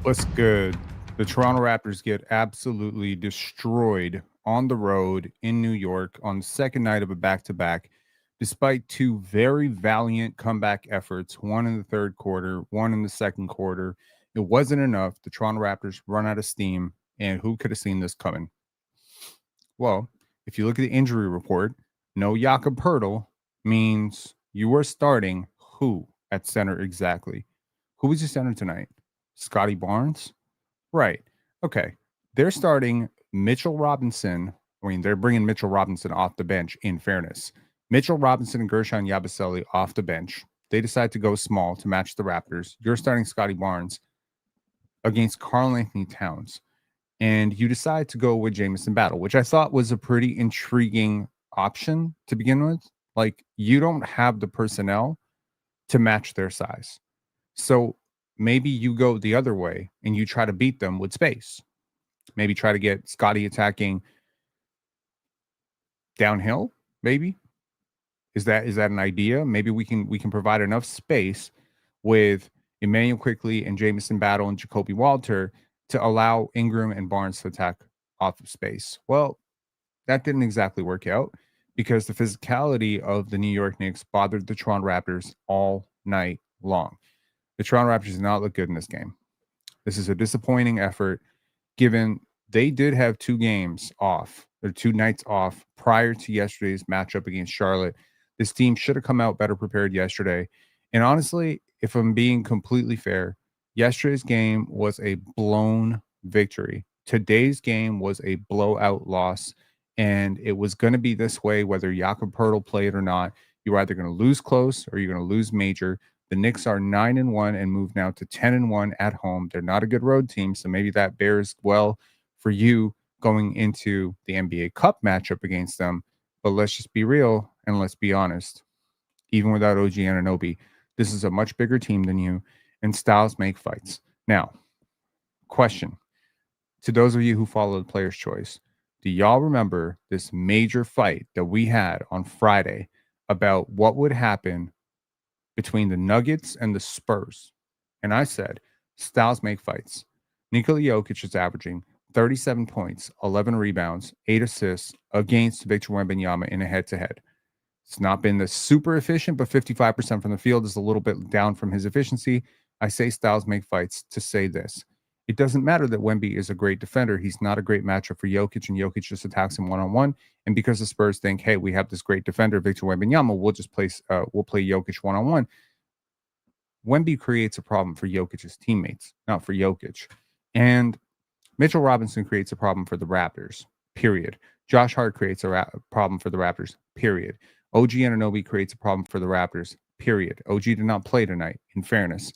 What's good? The Toronto Raptors get absolutely destroyed on the road in New York on the second night of a back-to-back, despite two very valiant comeback efforts, one in the third quarter, one in the second quarter. It wasn't enough. The Toronto Raptors run out of steam, and who could have seen this coming? Well, if you look at the injury report, no Jakob Poeltl means you are starting who at center exactly? Who was your center tonight? Scottie Barnes? Right. Okay. They're starting Mitchell Robinson. I mean, they're bringing Mitchell Robinson off the bench, in fairness. Mitchell Robinson and Gershon Yabusele off the bench. They decide to go small to match the Raptors. You're starting Scotty Barnes against Karl Anthony Towns. And you decide to go with Jamison Battle, which I thought was a pretty intriguing option to begin with. Like, you don't have the personnel to match their size. So maybe you go the other way and you try to beat them with space. Maybe try to get Scotty attacking downhill. Maybe is that an idea? Maybe we can provide enough space with Immanuel Quickley and Jamison Battle and Jakob Poeltl to allow Ingram and Barnes to attack off of space. Well, that didn't exactly work out because the physicality of the New York Knicks bothered the Toronto Raptors all night long. The Toronto Raptors did not look good in this game. This is a disappointing effort, given they did have 2 games off, or 2 nights off prior to yesterday's matchup against Charlotte. This team should have come out better prepared yesterday. And honestly, if I'm being completely fair, yesterday's game was a blown victory. Today's game was a blowout loss, and it was going to be this way whether Jakob Poeltl played or not. You're either going to lose close or you're going to lose major. The Knicks are 9-1 and move now to 10-1 at home. They're not a good road team, so maybe that bears well for you going into the NBA Cup matchup against them. But let's just be real and let's be honest. Even without OG Anunoby, this is a much bigger team than you, and styles make fights. Now, question to those of you who follow the Player's Choice. Do y'all remember this major fight that we had on Friday about what would happen between the Nuggets and the Spurs? And I said, styles make fights. Nikola Jokic is averaging 37 points, 11 rebounds, 8 assists against Victor Wembanyama in a head-to-head. It's not been the super efficient, but 55% from the field is a little bit down from his efficiency. I say styles make fights to say this. It doesn't matter that Wemby is a great defender. He's not a great matchup for Jokic, and Jokic just attacks him one-on-one. And because the Spurs think, hey, we have this great defender, Victor Wembanyama, we'll play Jokic one-on-one. Wemby creates a problem for Jokic's teammates, not for Jokic. And Mitchell Robinson creates a problem for the Raptors, period. Josh Hart creates a problem for the Raptors, period. OG Anunoby creates a problem for the Raptors, period. OG did not play tonight, in fairness.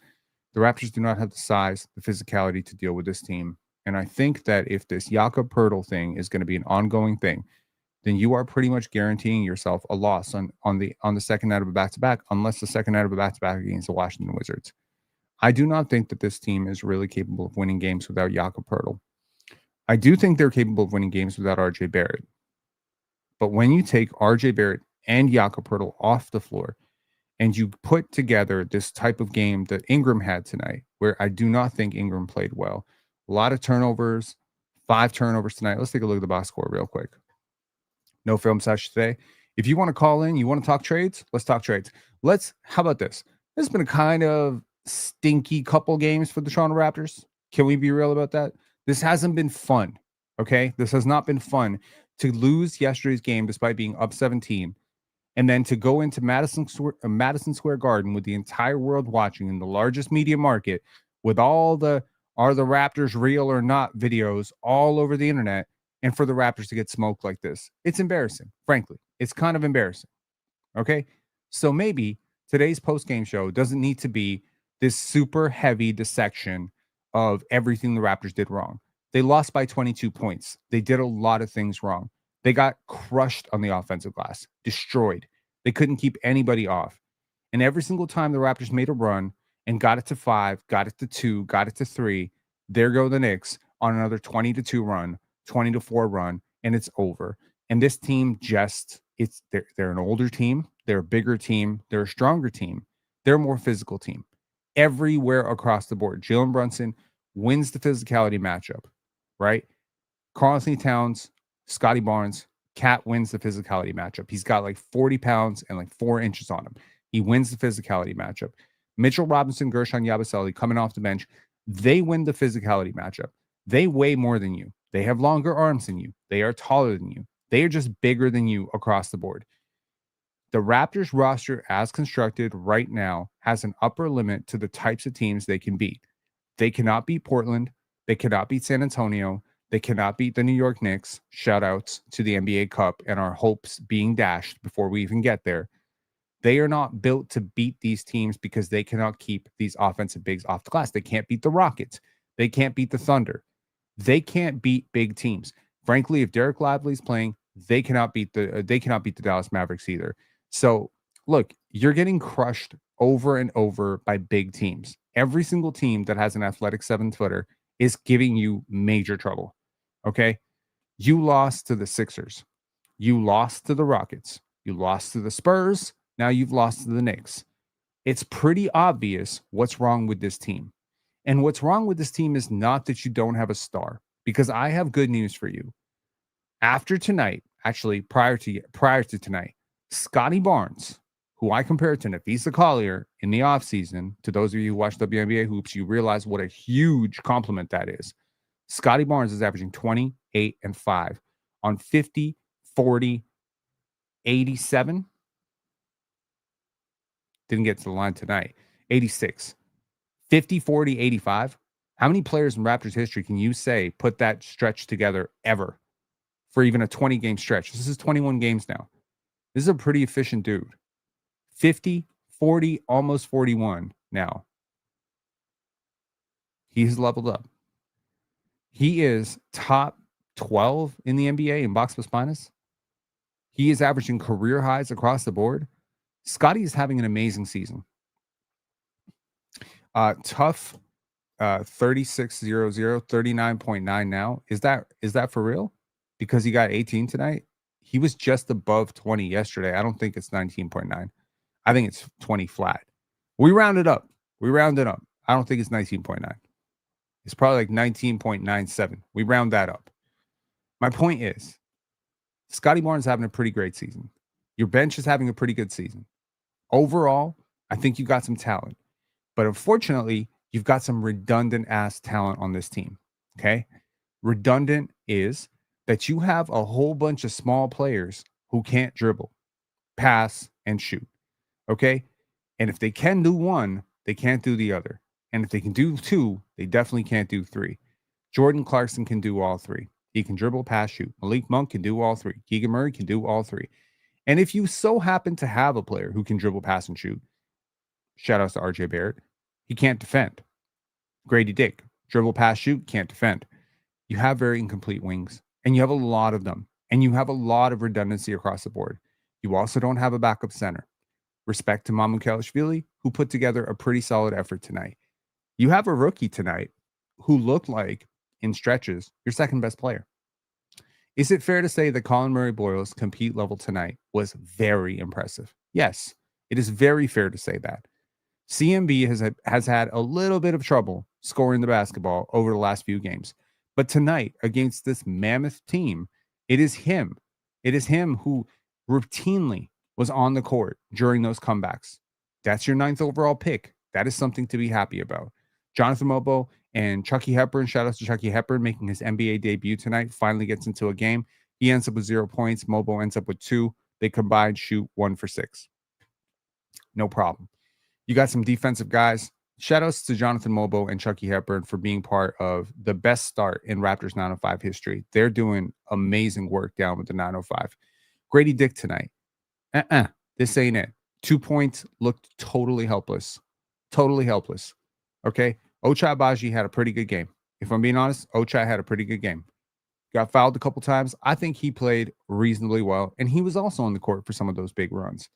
The Raptors do not have the size, the physicality to deal with this team. And I think that if this Jakob Poeltl thing is going to be an ongoing thing, then you are pretty much guaranteeing yourself a loss on the second night of a back-to-back, unless the second night of a back-to-back against the Washington Wizards. I do not think that this team is really capable of winning games without Jakob Poeltl. I do think they're capable of winning games without RJ Barrett. But when you take RJ Barrett and Jakob Poeltl off the floor, and you put together this type of game that Ingram had tonight, where I do not think Ingram played well. A lot of turnovers, 5 turnovers tonight. Let's take a look at the box score real quick. No film session today. If you want to call in, you want to talk trades, let's talk trades. How about this? This has been a kind of stinky couple games for the Toronto Raptors. Can we be real about that? This hasn't been fun, okay? This has not been fun to lose yesterday's game despite being up 17. And then to go into Madison Square Garden with the entire world watching in the largest media market with all the "are the Raptors real or not" videos all over the internet, and for the Raptors to get smoked like this. It's embarrassing, frankly. It's kind of embarrassing, okay? So maybe today's post-game show doesn't need to be this super heavy dissection of everything the Raptors did wrong. They lost by 22 points. They did a lot of things wrong. They got crushed on the offensive glass, destroyed. They couldn't keep anybody off. And every single time the Raptors made a run and got it to 5, got it to 2, got it to 3, there go the Knicks on another 20-2 run, 20-4 run, and it's over. And this team they're an older team. They're a bigger team. They're a stronger team. They're a more physical team. Everywhere across the board. Jalen Brunson wins the physicality matchup, right? Karl-Anthony Towns, Scottie Barnes, Cat wins the physicality matchup. He's got like 40 pounds and like 4 inches on him. He wins the physicality matchup. Mitchell Robinson, Gershon Yabusele coming off the bench. They win the physicality matchup. They weigh more than you. They have longer arms than you. They are taller than you. They are just bigger than you across the board. The Raptors roster as constructed right now has an upper limit to the types of teams they can beat. They cannot beat Portland. They cannot beat San Antonio. They cannot beat the New York Knicks. Shoutouts to the NBA Cup and our hopes being dashed before we even get there. They are not built to beat these teams because they cannot keep these offensive bigs off the glass. They can't beat the Rockets. They can't beat the Thunder. They can't beat big teams. Frankly, if Derek Lively's playing, they cannot beat the Dallas Mavericks either. So, look, you're getting crushed over and over by big teams. Every single team that has an athletic 7-footer is giving you major trouble. Okay? You lost to the Sixers. You lost to the Rockets. You lost to the Spurs. Now you've lost to the Knicks. It's pretty obvious what's wrong with this team. And what's wrong with this team is not that you don't have a star, because I have good news for you. After tonight, actually prior to tonight, Scotty Barnes, who I compared to Nafisa Collier in the offseason, to those of you who watch WNBA hoops, you realize what a huge compliment that is. Scotty Barnes is averaging 28 and 5 on 50, 40, 87. Didn't get to the line tonight. 86. 50, 40, 85. How many players in Raptors history can you say put that stretch together ever for even a 20-game stretch? This is 21 games now. This is a pretty efficient dude. 50, 40, almost 41 now. He's leveled up. He is top 12 in the NBA in box plus minus. He is averaging career highs across the board. Scotty is having an amazing season. Tough 36-0-0, 39.9 now. Is that for real? Because he got 18 tonight? He was just above 20 yesterday. I don't think it's 19.9. I think it's 20 flat. We rounded up. I don't think it's 19.9. It's probably like 19.97. We round that up. My point is, Scottie Barnes is having a pretty great season. Your bench is having a pretty good season. Overall, I think you got some talent. But unfortunately, you've got some redundant ass talent on this team. Okay? Redundant is that you have a whole bunch of small players who can't dribble, pass, and shoot. Okay? And if they can do one, they can't do the other. And if they can do two, they definitely can't do three. Jordan Clarkson can do all three. He can dribble, pass, shoot. Malik Monk can do all three. Keegan Murray can do all three. And if you so happen to have a player who can dribble, pass, and shoot, shout outs to RJ Barrett, he can't defend. Gradey Dick, dribble, pass, shoot, can't defend. You have very incomplete wings, and you have a lot of them, and you have a lot of redundancy across the board. You also don't have a backup center. Respect to Mamukelashvili, who put together a pretty solid effort tonight. You have a rookie tonight who looked like, in stretches, your second best player. Is it fair to say that Collin Murray-Boyles' compete level tonight was very impressive? Yes, it is very fair to say that. CMB has had a little bit of trouble scoring the basketball over the last few games. But tonight, against this mammoth team, it is him. It is him who routinely was on the court during those comebacks. That's your 9th overall pick. That is something to be happy about. Jonathan Mobo and Chucky Hepburn, shout out to Chucky Hepburn, making his NBA debut tonight, finally gets into a game. He ends up with 0 points. Mobo ends up with 2. They combined shoot 1 for 6. No problem. You got some defensive guys. Shout outs to Jonathan Mobo and Chucky Hepburn for being part of the best start in Raptors 905 history. They're doing amazing work down with the 905. Gradey Dick tonight. This ain't it. 2 points, looked totally helpless. Totally helpless. Okay? Ochai Agbaji had a pretty good game. If I'm being honest, Ochai had a pretty good game. Got fouled a couple times. I think he played reasonably well, and he was also on the court for some of those big runs.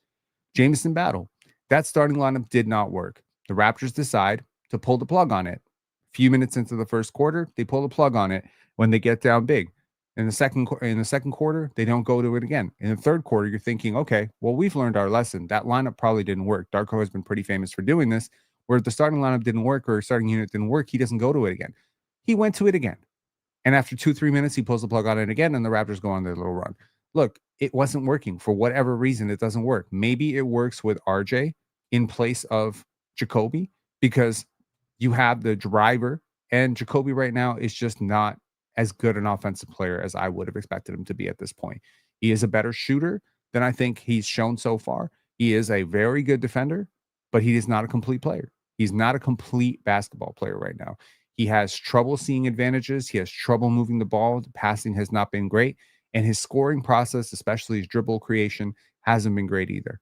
Jamison Battle. That starting lineup did not work. The Raptors decide to pull the plug on it. A few minutes into the first quarter, they pull the plug on it when they get down big. In the second quarter, they don't go to it again. In the third quarter, you're thinking, okay, well, we've learned our lesson. That lineup probably didn't work. Darko has been pretty famous for doing this, where if the starting lineup didn't work or starting unit didn't work, he doesn't go to it again. He went to it again. And after 2-3 minutes, he pulls the plug on it again, and the Raptors go on their little run. Look, it wasn't working. For whatever reason, it doesn't work. Maybe it works with RJ in place of Jacoby because you have the driver, and Jacoby right now is just not as good an offensive player as I would have expected him to be at this point. He is a better shooter than I think he's shown so far. He is a very good defender, but he is not a complete player. He's not a complete basketball player right now. He has trouble seeing advantages. He has trouble moving the ball. The passing has not been great. And his scoring process, especially his dribble creation, hasn't been great either.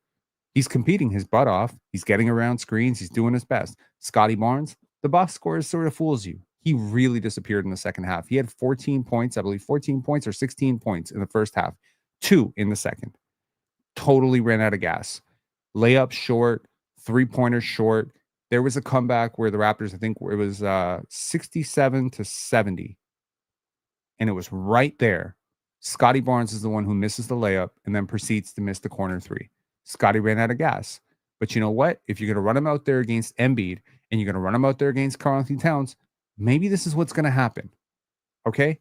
He's competing his butt off. He's getting around screens. He's doing his best. Scottie Barnes, the box score sort of fools you. He really disappeared in the second half. He had 14 points, I believe 14 points or 16 points in the first half, 2 in the second. Totally ran out of gas. Layup short, three-pointer short. There was a comeback where the Raptors, I think it was 67-70. And it was right there. Scottie Barnes is the one who misses the layup and then proceeds to miss the corner three. Scottie ran out of gas. But you know what? If you're going to run him out there against Embiid and you're going to run him out there against Karl-Anthony Towns, maybe this is what's going to happen. Okay?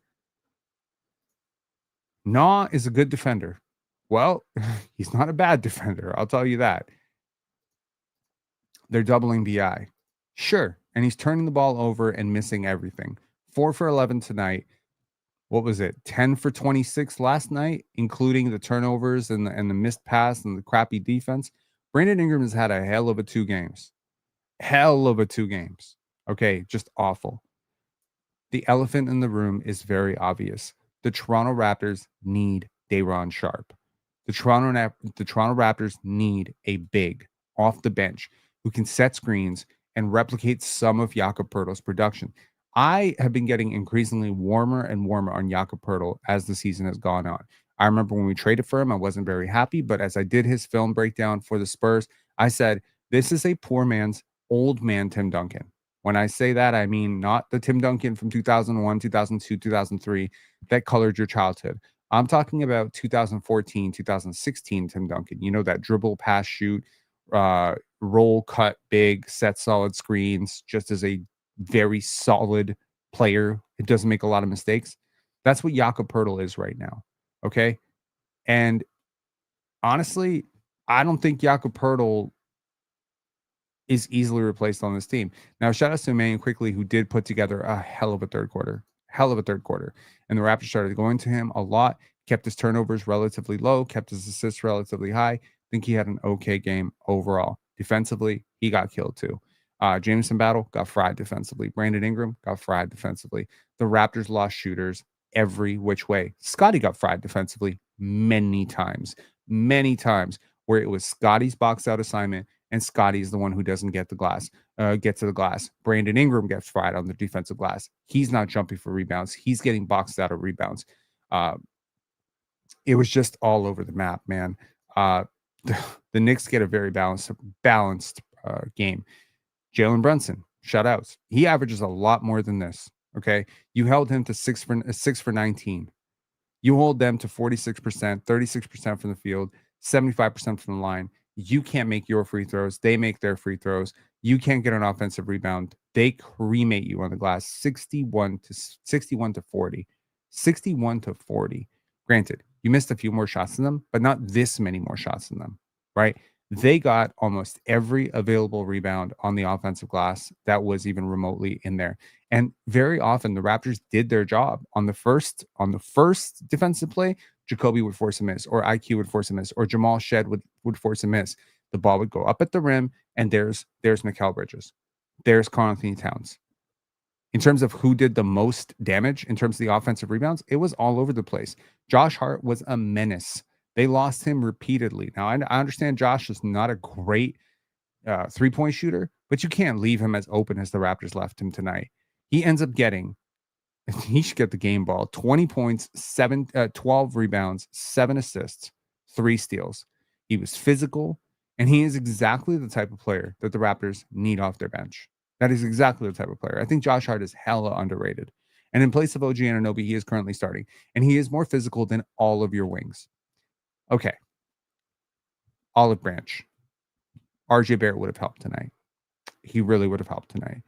Nah is a good defender. Well, he's not a bad defender. I'll tell you that. They're doubling BI. Sure. And he's turning the ball over and missing everything. 4 for 11 tonight. What was it? 10 for 26 last night, including the turnovers and the missed pass and the crappy defense. Brandon Ingram has had a hell of a 2 games. Hell of a 2 games. Okay, just awful. The elephant in the room is very obvious. The Toronto Raptors need Dayron Sharp. The Toronto Raptors need a big off the bench who can set screens and replicate some of Jakob Poeltl's production. I have been getting increasingly warmer and warmer on Jakob Poeltl as the season has gone on. I remember when we traded for him, I wasn't very happy, but as I did his film breakdown for the Spurs, I said, this is a poor man's old man Tim Duncan. When I say that, I mean not the Tim Duncan from 2001, 2002, 2003 that colored your childhood. I'm talking about 2014, 2016 Tim Duncan. You know, that dribble, pass, shoot, roll, cut, big, set solid screens, just as a very solid player. It doesn't make a lot of mistakes. That's what Jakob Poeltl is right now. Okay. And honestly, I don't think Jakob Poeltl is easily replaced on this team. Now, shout out to Immanuel Quickley, who did put together a hell of a third quarter. And the Raptors started going to him a lot, kept his turnovers relatively low, kept his assists relatively high. I think he had an okay game overall. Defensively, he got killed too. Jameson Battle got fried defensively. Brandon Ingram got fried defensively. The Raptors lost shooters every which way. Scottie got fried defensively many times, where it was Scottie's box out assignment and Scottie is the one who doesn't get to the glass. Brandon Ingram gets fried on the defensive glass. He's not jumping for rebounds. He's getting boxed out of rebounds. It was just all over the map, man. The Knicks get a very balanced game. Jalen Brunson, shoutouts. He averages a lot more than this. Okay. You held him to 6 for 19. You hold them to 46%, 36% from the field, 75% from the line. You can't make your free throws. They make their free throws. You can't get an offensive rebound. They cremate you on the glass 61 to 40. 61 to 40. Granted, you missed a few more shots than them, but not this many more shots than them, right? They got almost every available rebound on the offensive glass that was even remotely in there. And very often the Raptors did their job. On the first defensive play, Jacoby would force a miss, or IQ would force a miss, or Jamal Shed would force a miss. The ball would go up at the rim, and there's Mikal Bridges. There's Karl-Anthony Towns. In terms of who did the most damage in terms of the offensive rebounds, it was all over the place. Josh Hart was a menace. They lost him repeatedly. Now, I understand Josh is not a great three-point shooter, but you can't leave him as open as the Raptors left him tonight. He ends up getting, he should get the game ball, 20 points, 12 rebounds, 7 assists, 3 steals. He was physical, and he is exactly the type of player that the Raptors need off their bench. That is exactly the type of player. I think Josh Hart is hella underrated. And in place of OG Anunoby, he is currently starting. And he is more physical than all of your wings. Okay. Olive Branch. RJ Barrett would have helped tonight. He really would have helped tonight.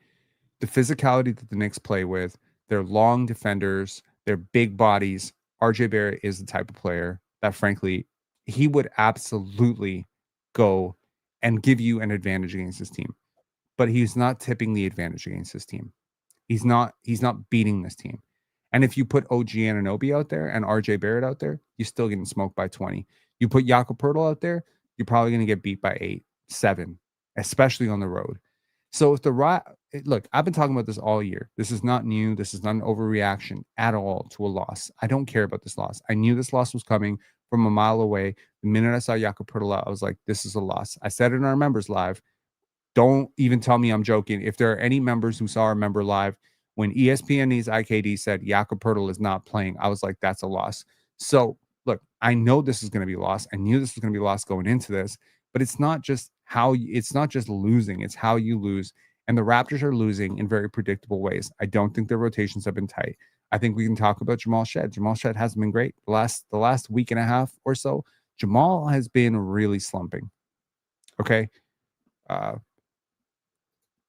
The physicality that the Knicks play with, They're long defenders. They're big bodies. RJ Barrett is the type of player that, frankly, he would absolutely go and give you an advantage against his team. But he's not tipping the advantage against his team. He's not beating this team. And if you put OG Anunoby out there and RJ Barrett out there, you're still getting smoked by 20. You put Jakob Poeltl out there, you're probably going to get beat by 8, 7, especially on the road. So if look, I've been talking about this all year. This is not new. This is not an overreaction at all to a loss. I don't care about this loss. I knew this loss was coming from a mile away. The minute I saw Jakob Poeltl out, I was like, this is a loss. I said it in our members live. Don't even tell me I'm joking. If there are any members who saw our member live, when ESPN News IKD said Jakob Poeltl is not playing, I was like, that's a loss. So look, I know this is going to be a loss. I knew this was going to be a loss going into this, but it's not just losing, it's how you lose. And the Raptors are losing in very predictable ways. I don't think their rotations have been tight. I think we can talk about Jamal Shead. Jamal Shead hasn't been great. The last week and a half or so, Jamal has been really slumping. Okay.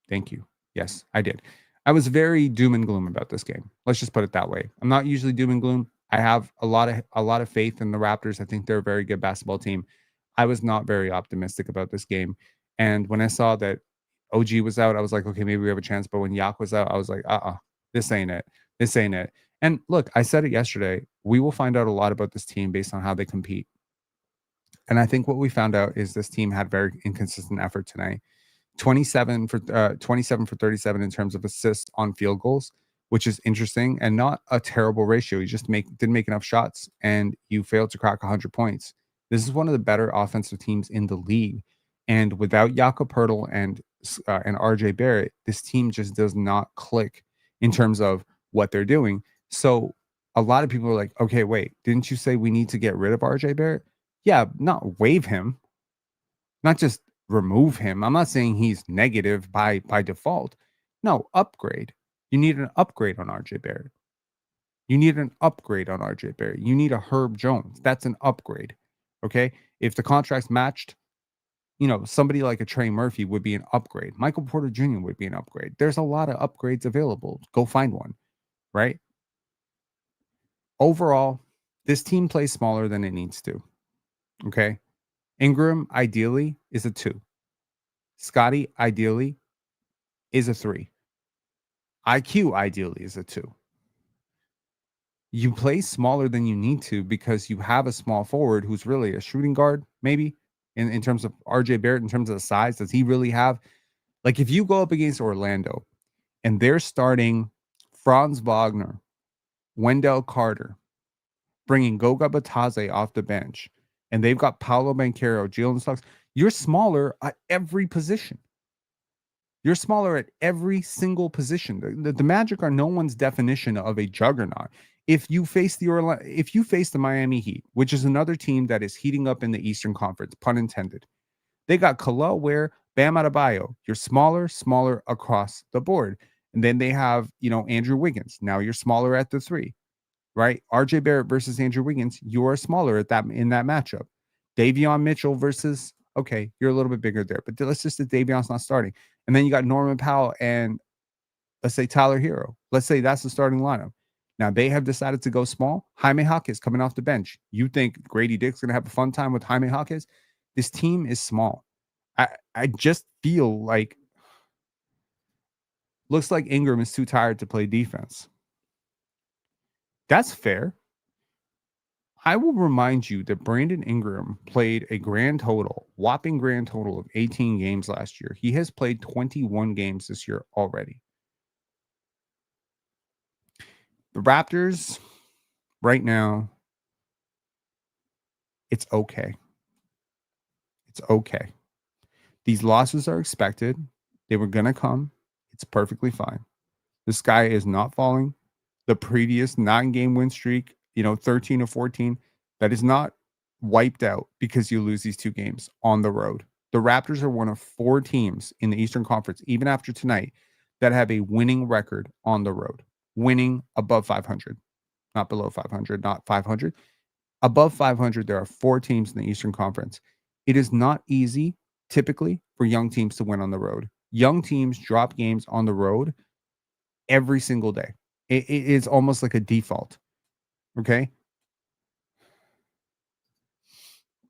Thank you. Yes, I did. I was very doom and gloom about this game. Let's just put it that way. I'm not usually doom and gloom. I have a lot of faith in the Raptors. I think they're a very good basketball team. I was not very optimistic about this game. And when I saw that OG was out, I was like, okay, maybe we have a chance. But when Yak was out, I was like, this ain't it. This ain't it. And look, I said it yesterday. We will find out a lot about this team based on how they compete. And I think what we found out is this team had very inconsistent effort tonight. 27 for 37 in terms of assists on field goals, which is interesting and not a terrible ratio. You just didn't make enough shots and you failed to crack 100 points. This is one of the better offensive teams in the league. And without Jakob Poeltl and RJ Barrett, this team just does not click in terms of what they're doing. So a lot of people are like, okay, wait, didn't you say we need to get rid of RJ Barrett? Yeah, not waive him, not just remove him. I'm not saying he's negative by default. No, upgrade. You need an upgrade on RJ Barrett. You need an upgrade on RJ Barrett. You need a Herb Jones. That's an upgrade. Okay? If the contract's matched, somebody like a Trey Murphy would be an upgrade. Michael Porter Jr. would be an upgrade. There's a lot of upgrades available. Go find one, right? Overall, this team plays smaller than it needs to. Okay? Ingram, ideally, is a 2. Scottie, ideally, is a 3. IQ, ideally, is a 2. You play smaller than you need to because you have a small forward who's really a shooting guard, maybe, in terms of RJ Barrett, in terms of the size. Does he really have... Like, if you go up against Orlando and they're starting Franz Wagner, Wendell Carter, bringing Goga Batadze off the bench, and they've got Paolo Banchero, Jalen Suggs, you're smaller at every position. You're smaller at every single position. The Magic are no one's definition of a juggernaut. If you face the Miami Heat, which is another team that is heating up in the Eastern Conference, pun intended, they got Khalil Ware, Bam Adebayo. You're smaller across the board. And then they have, Andrew Wiggins. Now you're smaller at the 3, right? RJ Barrett versus Andrew Wiggins. You are smaller in that matchup. Davion Mitchell versus, okay, you're a little bit bigger there, but let's just say Davion's not starting. And then you got Norman Powell and let's say Tyler Hero. Let's say that's the starting lineup. Now they have decided to go small. Jaime Jaquez coming off the bench. You think Gradey Dick's going to have a fun time with Jaime Jaquez? This team is small. I just feel like looks like Ingram is too tired to play defense. That's fair. I will remind you that Brandon Ingram played a whopping grand total of 18 games last year. He has played 21 games this year already. The Raptors, right now, it's okay. It's okay. These losses are expected. They were going to come. It's perfectly fine. The sky is not falling. The previous 9-game win streak, 13 or 14, that is not wiped out because you lose these 2 games on the road. The Raptors are one of 4 teams in the Eastern Conference, even after tonight, that have a winning record on the road. Winning above 500. Not below 500, not 500. Above 500, there are 4 teams in the Eastern Conference. It is not easy, typically, for young teams to win on the road. Young teams drop games on the road every single day. It is almost like a default. Okay.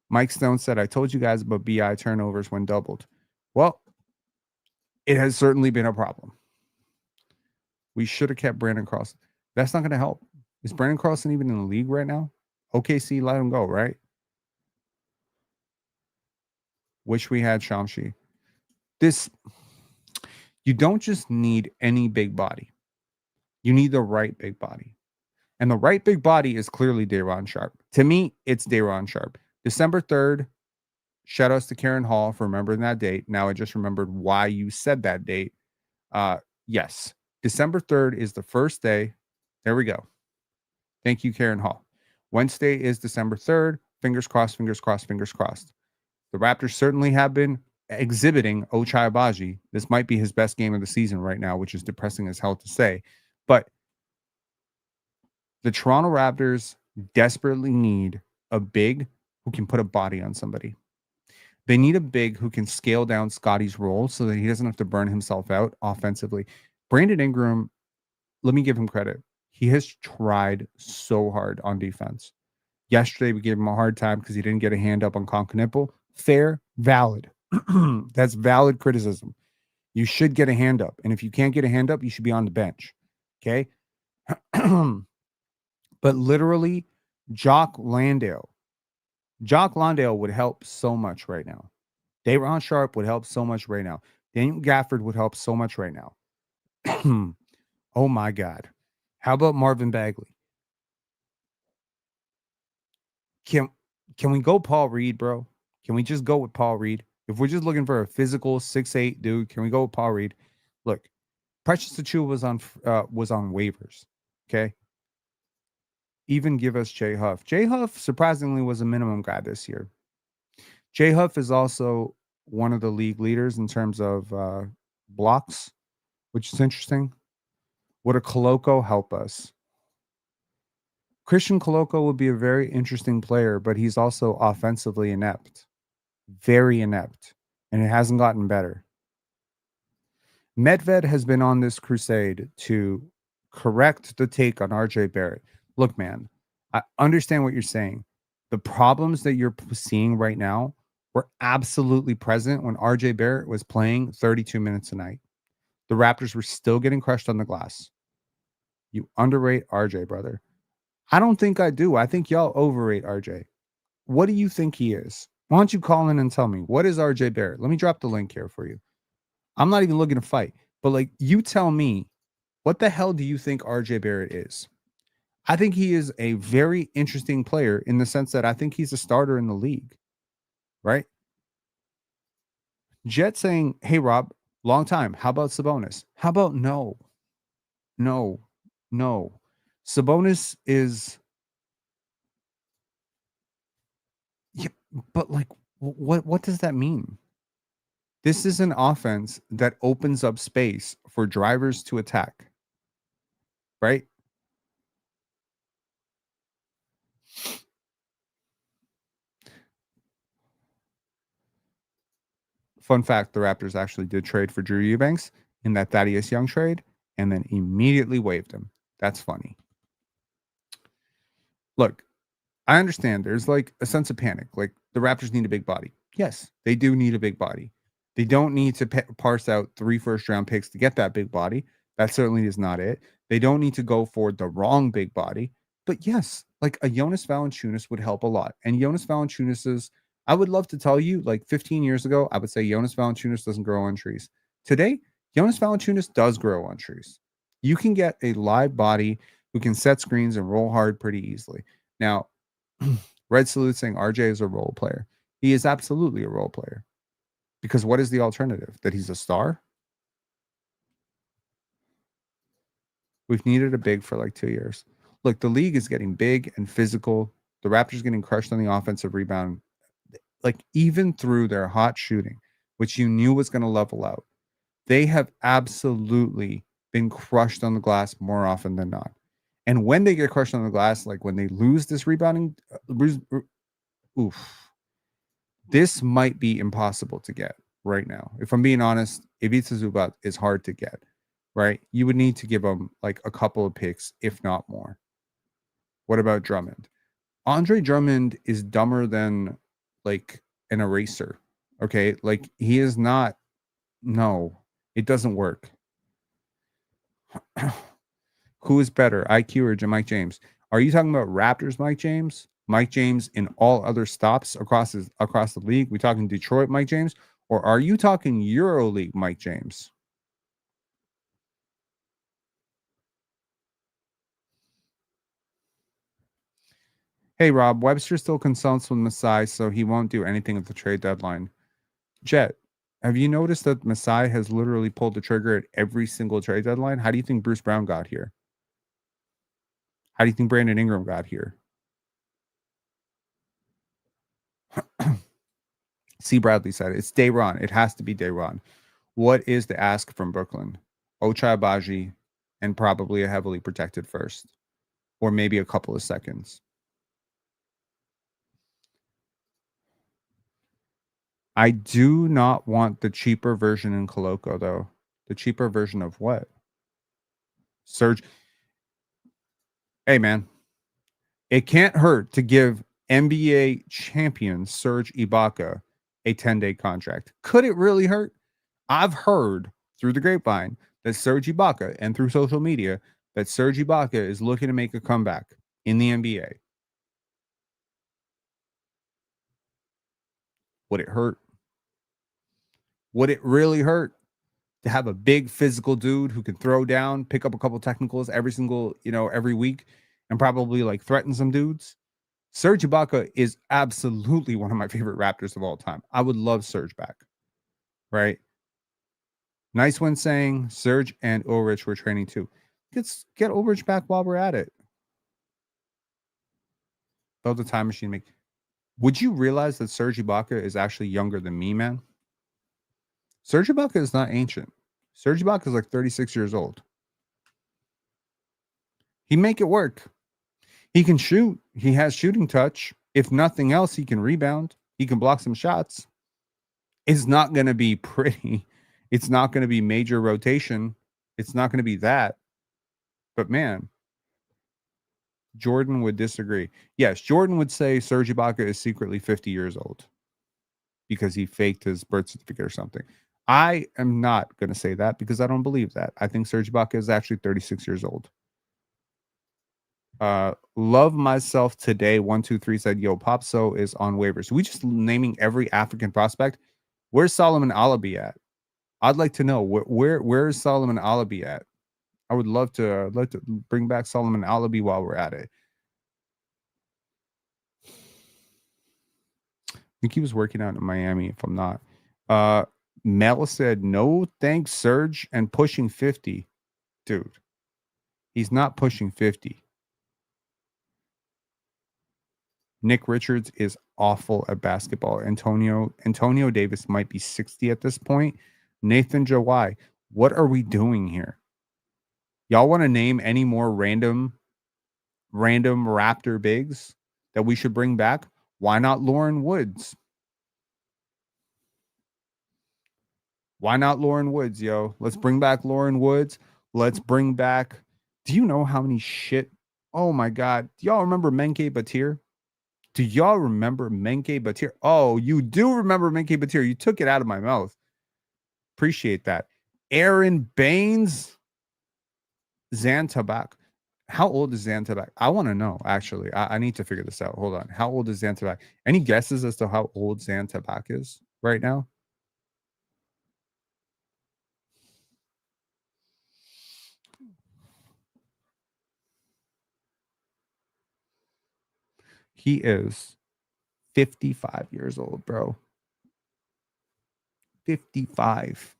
Mike Stone said, I told you guys about BI turnovers when doubled. Well, it has certainly been a problem. We should have kept Brandon Carlson. That's not going to help. Is Brandon Carlson even in the league right now? OKC let him go, right? Wish we had Shamshi. You don't just need any big body. You need the right big body. And the right big body is clearly Dayron Sharp. To me, it's Dayron Sharp. December 3rd, shout outs to Karen Hall for remembering that date. Now I just remembered why you said that date. Yes, December 3rd is the first day. There we go. Thank you, Karen Hall. Wednesday is December 3rd. Fingers crossed, fingers crossed, fingers crossed. The Raptors certainly have been exhibiting Ochai Agbaji. This might be his best game of the season right now, which is depressing as hell to say. But the Toronto Raptors desperately need a big who can put a body on somebody. They need a big who can scale down Scottie's role so that he doesn't have to burn himself out offensively. Brandon Ingram, let me give him credit. He has tried so hard on defense. Yesterday, we gave him a hard time because he didn't get a hand up on Concanipple. Fair, valid. That's valid criticism. You should get a hand up. And if you can't get a hand up, you should be on the bench. Okay? But literally, Jock Landale would help so much right now. Dayron Sharp would help so much right now. Daniel Gafford would help so much right now. Oh my God. How about Marvin Bagley? Can we go Paul Reed, bro? Can we just go with Paul Reed? If we're just looking for a physical 6'8" dude, can we go with Paul Reed? Look, Precious Achiuwa was on waivers. Okay. Even give us Jay Huff. Jay Huff surprisingly was a minimum guy this year. Jay Huff is also one of the league leaders in terms of blocks, which is interesting. Would a Koloko help us? Christian Koloko would be a very interesting player, but he's also offensively inept. Very inept. And it hasn't gotten better. Medved has been on this crusade to correct the take on RJ Barrett. Look, man, I understand what you're saying. The problems that you're seeing right now were absolutely present when RJ Barrett was playing 32 minutes a night. The Raptors were still getting crushed on the glass. You underrate RJ, brother. I don't think I do. I think y'all overrate RJ. What do you think he is? Why don't you call in and tell me, what is RJ Barrett? Let me drop the link here for you. I'm not even looking to fight, but like, you tell me, what the hell do you think RJ Barrett is? I think he is a very interesting player in the sense that I think he's a starter in the league, right? Jet saying, hey, Rob, long time. How about Sabonis? How about no? Sabonis is... Yeah, but like, what does that mean? This is an offense that opens up space for drivers to attack, right? Fun fact, the Raptors actually did trade for Drew Eubanks in that Thaddeus Young trade and then immediately waived him. That's funny. Look, I understand there's like a sense of panic. Like, the Raptors need a big body. Yes, they do need a big body. They don't need to parse out 3 first-round picks to get that big body. That certainly is not it. They don't need to go for the wrong big body. But yes, like a Jonas Valanciunas would help a lot. And Jonas Valanciunas is, I would love to tell you, like 15 years ago, I would say Jonas Valanciunas doesn't grow on trees. Today, Jonas Valanciunas does grow on trees. You can get a live body who can set screens and roll hard pretty easily. Now, Red Salute saying RJ is a role player. He is absolutely a role player. Because what is the alternative? That he's a star? We've needed a big for like 2 years. Look, the league is getting big and physical. The Raptors getting crushed on the offensive rebound. Like, even through their hot shooting, which you knew was going to level out, they have absolutely been crushed on the glass more often than not. And when they get crushed on the glass, like when they lose this rebounding, this might be impossible to get right now. If I'm being honest, Ivica Zubac is hard to get. right? You would need to give him like a couple of picks, if not more. What about Drummond? Andre Drummond is dumber than like an eraser. Okay. Like he is not, no, it doesn't work. Who is better, IQ or Mike James? Are you talking about Raptors Mike James? Mike James in all other stops across the league? We talking Detroit Mike James? Or are you talking EuroLeague Mike James? Hey Rob, Webster still consults with Masai, so he won't do anything at the trade deadline. Jet, have you noticed that Masai has literally pulled the trigger at every single trade deadline? How do you think Bruce Brown got here? How do you think Brandon Ingram got here? C. Bradley said it's Dayron. It has to be Dayron. What is the ask from Brooklyn? Ochai Agbaji and probably a heavily protected first, or maybe a couple of seconds. I do not want the cheaper version in Coloco, though. The cheaper version of what? Serge. Hey, man. It can't hurt to give NBA champion Serge Ibaka a 10-day contract. Could it really hurt? I've heard through the grapevine that Serge Ibaka and through social media that Serge Ibaka is looking to make a comeback in the NBA. Would it hurt? Would it really hurt to have a big physical dude who can throw down, pick up a couple technicals every week and probably like threaten some dudes? Serge Ibaka is absolutely one of my favorite Raptors of all time. I would love Serge back, right? Nice one saying Serge and Ulrich were training too. Let's get Ulrich back while we're at it. Build the time machine. Would you realize that Serge Ibaka is actually younger than me, man? Serge Ibaka is not ancient. Serge Ibaka is like 36 years old. He make it work. He can shoot. He has shooting touch. If nothing else, he can rebound. He can block some shots. It's not going to be pretty. It's not going to be major rotation. It's not going to be that. But man, Jordan would disagree. Yes, Jordan would say Serge Ibaka is secretly 50 years old because he faked his birth certificate or something. I am not going to say that because I don't believe that. I think Serge Ibaka is actually 36 years old. Love myself today. 123 said, "Yo, Popso is on waivers." We just naming every African prospect. Where's Solomon Alabi at? I'd like to know where is Solomon Alabi at? I would love to bring back Solomon Alabi while we're at it. I think he was working out in Miami, if I'm not. Mel said, "No thanks, Serge," and pushing 50. Dude, he's not pushing 50. Nick Richards is awful at basketball. Antonio Davis might be 60 at this point. Nathan Jawai, what are we doing here? Y'all want to name any more random Raptor bigs that we should bring back? Why not Lauren Woods? Why not Lauren Woods, yo? Let's bring back Lauren Woods. Let's bring back. Do you know how many shit? Oh my God. Do y'all remember Menke Batir? Do y'all remember Menke Batir? Oh, you do remember Menke Batir. You took it out of my mouth. Appreciate that. Aaron Baines, Zantabak. How old is Zantabak? I want to know, actually. I need to figure this out. Hold on. How old is Zantabak? Any guesses as to how old Zantabak is right now? He is 55 years old, bro. 55.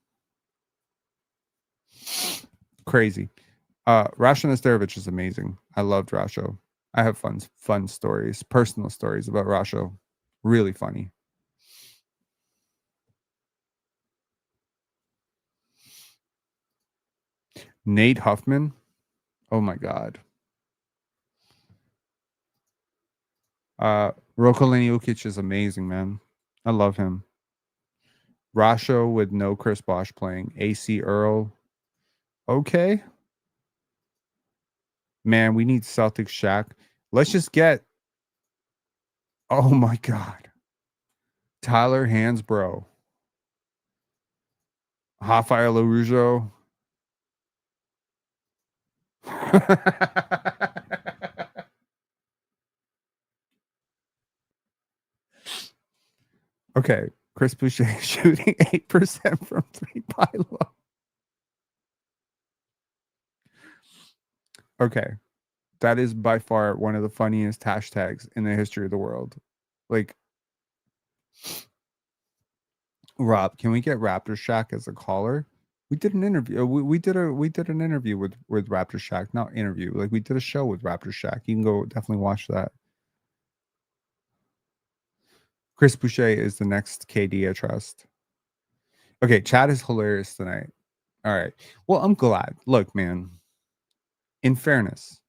Crazy. Rasho Nesterovich is amazing. I loved Rasho. I have fun stories, personal stories about Rasho. Really funny. Nate Huffman. Oh my God. Roko Leniukic is amazing, man. I love him. Rasho with no Chris Bosh playing. AC Earl. Okay. Man, we need Celtics Shaq. Let's just get. Oh my God. Tyler Hansbrough. Rafael Arujo. Okay. Chris Boucher shooting 8% from three by low. Okay. That is by far one of the funniest hashtags in the history of the world. Like, Rob, can we get Raptor Shack as a caller? We did an interview. We did an interview with Raptor Shack, not interview. Like we did a show with Raptor Shack. You can go definitely watch that. Chris Boucher is the next KD I trust. Okay, chat is hilarious tonight. All right. Well, I'm glad. Look, man. In fairness,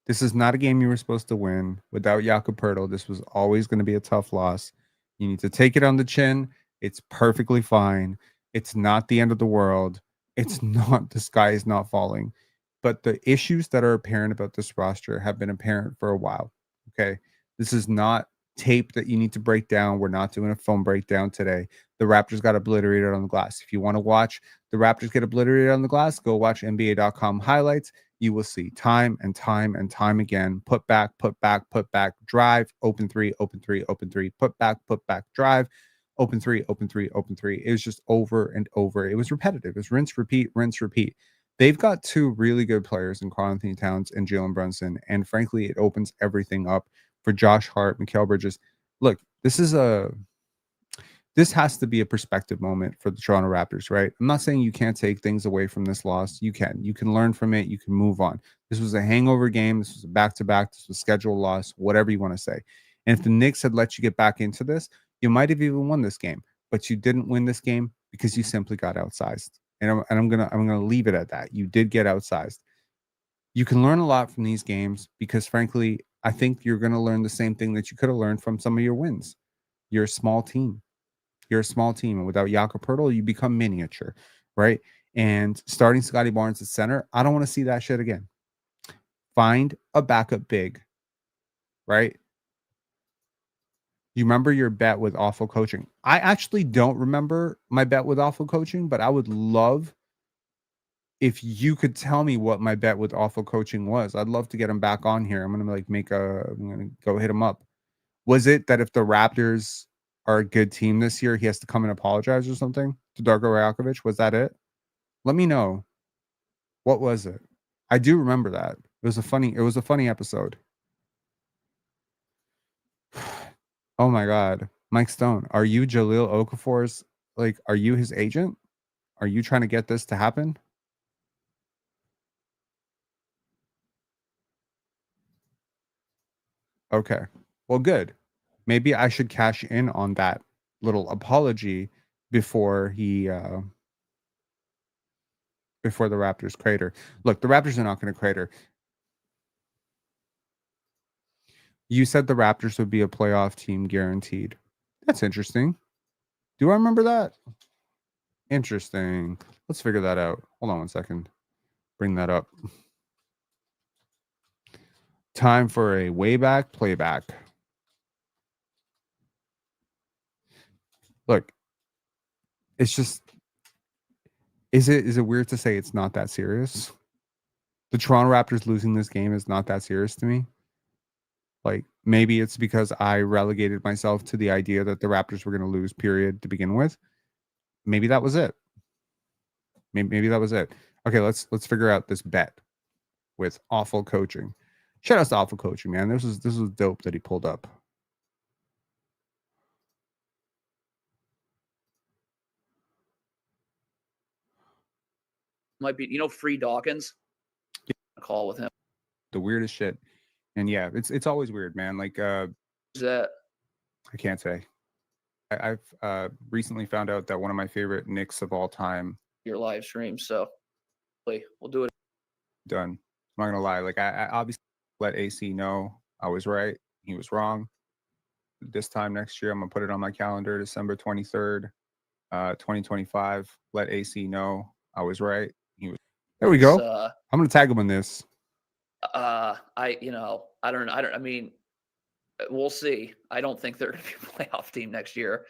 this is not a game you were supposed to win. Without Jakob Poeltl, this was always going to be a tough loss. You need to take it on the chin. It's perfectly fine. It's not the end of the world. It's not, the sky is not falling. But the issues that are apparent about this roster have been apparent for a while. Okay. This is not tape that you need to break down. We're not doing a film breakdown today. The Raptors got obliterated on the glass. If you want to watch the Raptors get obliterated on the glass, go watch NBA.com highlights. You will see time and time and time again. Put back, drive, open three, open three, open three, put back, drive, open three, open three, open three. It was just over and over. It was repetitive. It was rinse, repeat, rinse, repeat. They've got two really good players in Karl-Anthony Towns and Jalen Brunson. And frankly, it opens everything up for Josh Hart, Mikal Bridges. Look, this has to be a perspective moment for the Toronto Raptors, right? I'm not saying you can't take things away from this loss. You can. You can learn from it. You can move on. This was a hangover game. This was a back-to-back. This was a scheduled loss, whatever you want to say. And if the Knicks had let you get back into this, you might have even won this game. But you didn't win this game because you simply got outsized. And I'm gonna leave it at that. You did get outsized. You can learn a lot from these games because, frankly, I think you're going to learn the same thing that you could have learned from some of your wins. You're a small team. You're a small team, and without Jakob Poeltl, you become miniature, right? And starting Scottie Barnes at center, I don't want to see that shit again. Find a backup big, right? You remember your bet with awful coaching. I actually don't remember my bet with awful coaching, but I would love if you could tell me what my bet with awful coaching was. I'd love to get him back on here. I'm gonna go hit him up. Was it that if the Raptors are a good team this year, he has to come and apologize or something to Darko Rajakovic? Was that it? Let me know. What was it? I do remember that. It was a funny episode. Oh my God. Mike Stone, are you Jahlil Okafor's, are you his agent? Are you trying to get this to happen? Okay. Well, good. Maybe I should cash in on that little apology before before the Raptors crater. Look, the Raptors are not going to crater. You said the Raptors would be a playoff team guaranteed. That's interesting. Do I remember that? Interesting. Let's figure that out. Hold on one second. Bring that up. Time for a way back playback. Look, it's just, is it weird to say it's not that serious? The Toronto Raptors losing this game is not that serious to me. Like, maybe it's because I relegated myself to the idea that the Raptors were going to lose, period, to begin with. Maybe that was it. Maybe that was it. Okay, let's figure out this bet with awful coaching. Shout out to awful coaching, man. This was dope that he pulled up. Might be, Free Dawkins. Yeah. Call with him. The weirdest shit. And yeah, it's always weird, man. Is that? I can't say. I've recently found out that one of my favorite Knicks of all time. Your live stream, so we'll do it. Done. I'm not gonna lie. I obviously let AC know I was right. He was wrong. This time next year, I'm gonna put it on my calendar, December 23rd, 2025. Let AC know I was right. He was. There we go. I'm gonna tag him in this. I mean, we'll see. I don't think they're going to be a playoff team next year.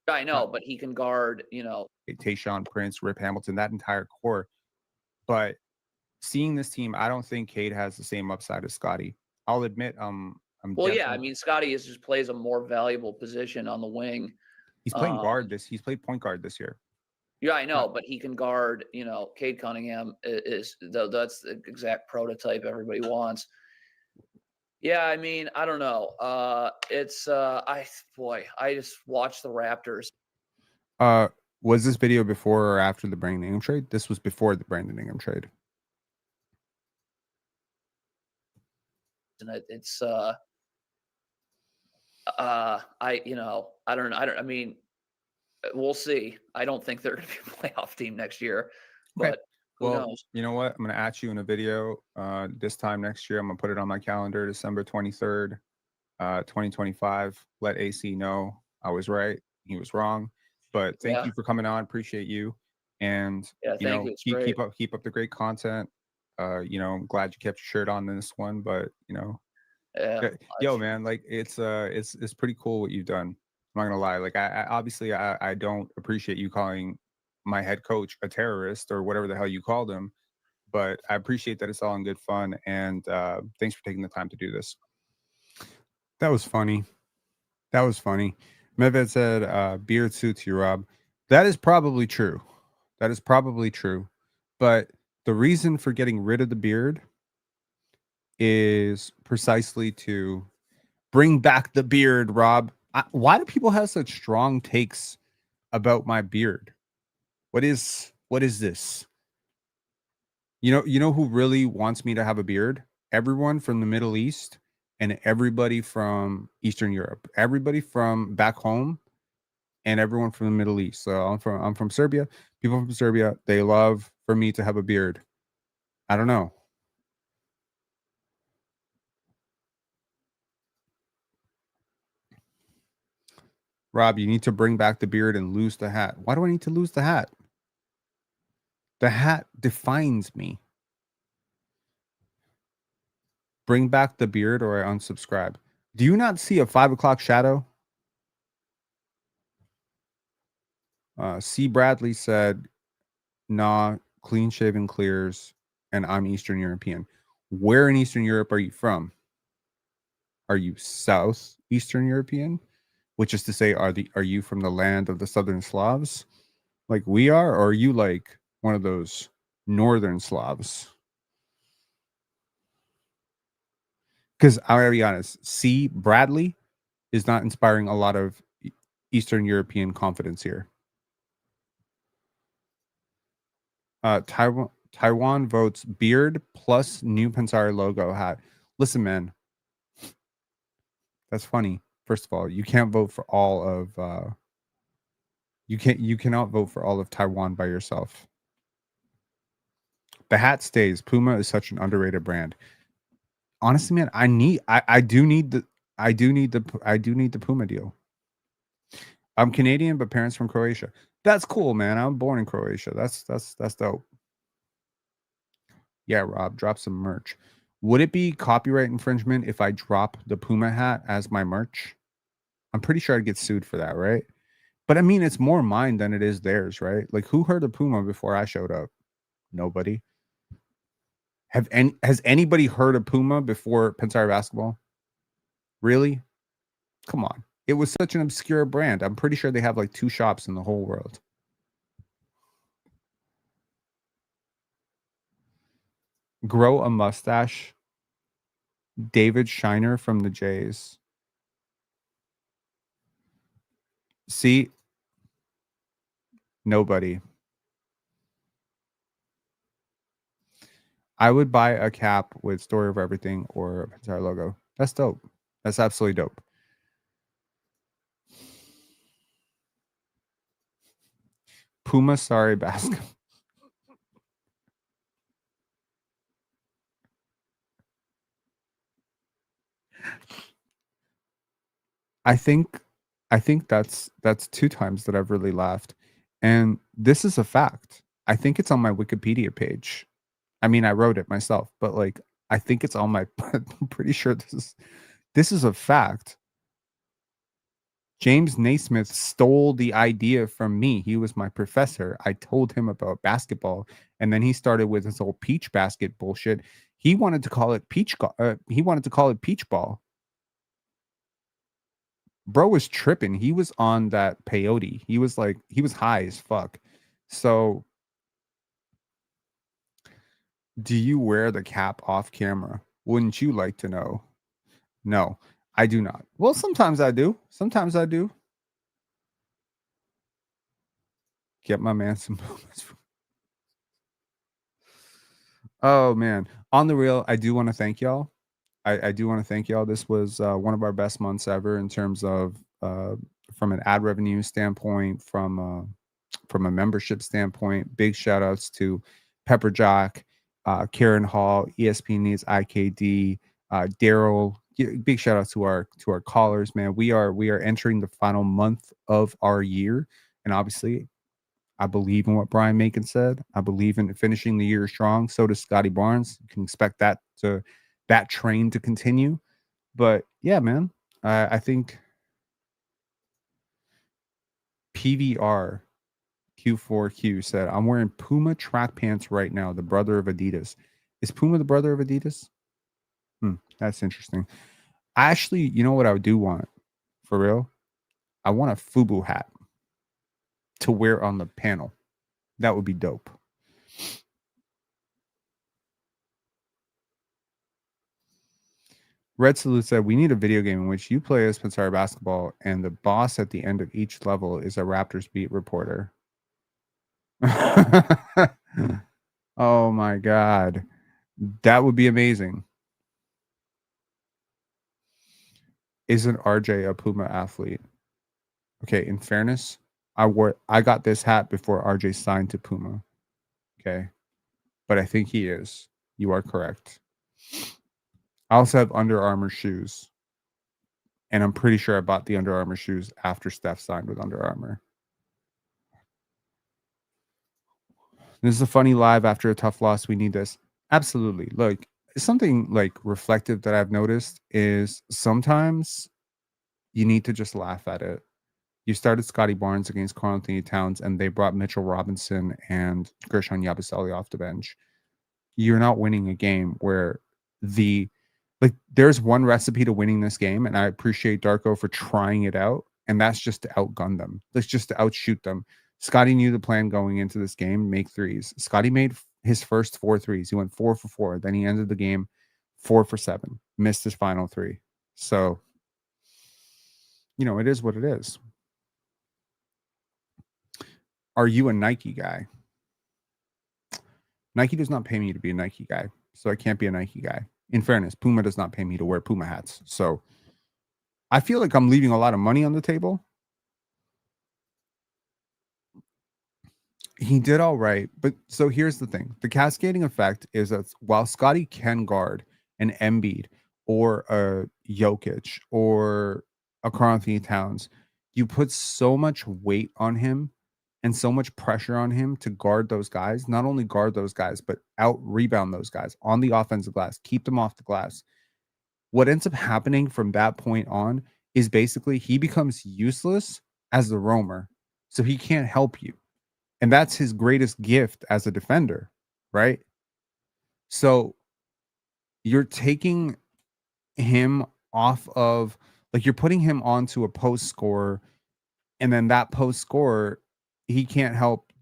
I know, but he can guard, Tayshaun Prince, Rip Hamilton, that entire core. But seeing this team, I don't think Cade has the same upside as Scottie. I'll admit, yeah, I mean, Scottie just plays a more valuable position on the wing. He's playing guard he's played point guard this year. Yeah, I know, but he can guard, Cade Cunningham that's the exact prototype everybody wants. Yeah, I mean, I don't know. I just watched the Raptors. Was this video before or after the Brandon Ingram trade? This was before the Brandon Ingram trade. And I mean, we'll see. I don't think they're going to be a playoff team next year, but who knows? You know what? I'm going to at you in a video this time next year. I'm going to put it on my calendar, December 23rd, 2025. Let AC know I was right. He was wrong. But thank you for coming on. Appreciate you. And keep up the great content. I'm glad you kept your shirt on in this one, but yo, man, like it's pretty cool what you've done. I'm not gonna lie. Like I don't appreciate you calling my head coach a terrorist or whatever the hell you called him, but I appreciate that it's all in good fun. And thanks for taking the time to do this. That was funny. Meved said, beard suits you, Rob. That is probably true. But the reason for getting rid of the beard is precisely to bring back the beard, Rob. Why do people have such strong takes about my beard? What is this? You know who really wants me to have a beard? Everyone from the Middle East and everybody from Eastern Europe. Everybody from back home and everyone from the Middle East. So I'm from Serbia. People from Serbia, they love for me to have a beard. I don't know. Rob, you need to bring back the beard and lose the hat. Why do I need to lose the hat? The hat defines me. Bring back the beard or I unsubscribe. Do you not see a 5 o'clock shadow? C. Bradley said, nah, clean shaven clears, and I'm Eastern European. Where in Eastern Europe are you from? Are you South Eastern European? Which is to say, are you from the land of the Southern Slavs, like we are, or are you like one of those Northern Slavs? Because I gotta be honest, C. Bradley is not inspiring a lot of Eastern European confidence here. Taiwan votes beard plus new Pensar logo hat. Listen, man, that's funny. First of all, you can't vote for all of you cannot vote for all of Taiwan by yourself. The hat stays. Puma is such an underrated brand. Honestly, man, I do need the Puma deal. I'm Canadian, but parents from Croatia. That's cool, man. I'm born in Croatia. That's dope. Yeah, Rob, drop some merch. Would it be copyright infringement if I drop the Puma hat as my merch? I'm pretty sure I'd get sued for that, right? But I mean, it's more mine than it is theirs, right? Like, who heard of Puma before I showed up? Nobody. Has anybody heard of Puma before Pensar basketball? Really? Come on. It was such an obscure brand. I'm pretty sure they have like 2 shops in the whole world. Grow a mustache. David Shiner from the Jays. See? Nobody. I would buy a cap with Story of Everything or a Pensar logo. That's dope. That's absolutely dope. Puma, sorry, basketball. I think that's 2 times that I've really laughed. And this is a fact. I think it's on my Wikipedia page. I mean, I wrote it myself, but like I think it's on my I'm pretty sure this is a fact. James Naismith stole the idea from me. He was my professor. I told him about basketball, and then he started with his whole peach basket bullshit. He wanted to call it he wanted to call it peach ball. Bro was tripping. He was on that peyote. He was high as fuck. So, do you wear the cap off camera? Wouldn't you like to know? No, I do not. Well, sometimes I do. Sometimes I do. Get my man some. Oh man, on the real, I do want to thank y'all. I do want to thank y'all. This was one of our best months ever in terms of from an ad revenue standpoint, from a membership standpoint. Big shout outs to Pepperjack, Karen Hall, ESPN Needs IKD, Daryl. Big shout outs to our callers, man. We are entering the final month of our year, and obviously I believe in what Brian Macon said. I believe in finishing the year strong. So does Scotty Barnes. You can expect that train to continue. But yeah, man, I think PVR Q4Q said, I'm wearing Puma track pants right now, the brother of Adidas. Is Puma the brother of Adidas? That's interesting. Actually, you know what I do want for real? I want a FUBU hat to wear on the panel. That would be dope. Red Salute said, we need a video game in which you play as Pixar basketball and the boss at the end of each level is a Raptors beat reporter. Oh my God. That would be amazing. Isn't RJ a Puma athlete? Okay, in fairness, I got this hat before RJ signed to Puma. Okay. But I think he is. You are correct. I also have Under Armour shoes. And I'm pretty sure I bought the Under Armour shoes after Steph signed with Under Armour. This is a funny live after a tough loss. We need this. Absolutely. Look, something like reflective that I've noticed is sometimes you need to just laugh at it. You started Scottie Barnes against Karl Anthony Towns, and they brought Mitchell Robinson and Gershon Yabusele off the bench. You're not winning a game where there's one recipe to winning this game, and I appreciate Darko for trying it out, and that's just to outgun them. That's just to outshoot them. Scotty knew the plan going into this game, make threes. Scotty made his first 4 threes. He went 4 for 4. Then he ended the game 4 for 7. Missed his final 3. So, it is what it is. Are you a Nike guy? Nike does not pay me to be a Nike guy, so I can't be a Nike guy. In fairness, Puma does not pay me to wear Puma hats. So I feel like I'm leaving a lot of money on the table. He did all right. But so here's the thing. The cascading effect is that while Scotty can guard an Embiid or a Jokic or a Karl Anthony Towns, you put so much weight on him and so much pressure on him to guard those guys, not only guard those guys, but out rebound those guys on the offensive glass, keep them off the glass. What ends up happening from that point on is basically he becomes useless as the roamer. So he can't help you. And that's his greatest gift as a defender, right? So you're taking him off of, like, you're putting him onto a post scorer, and then that post scorer, he can't help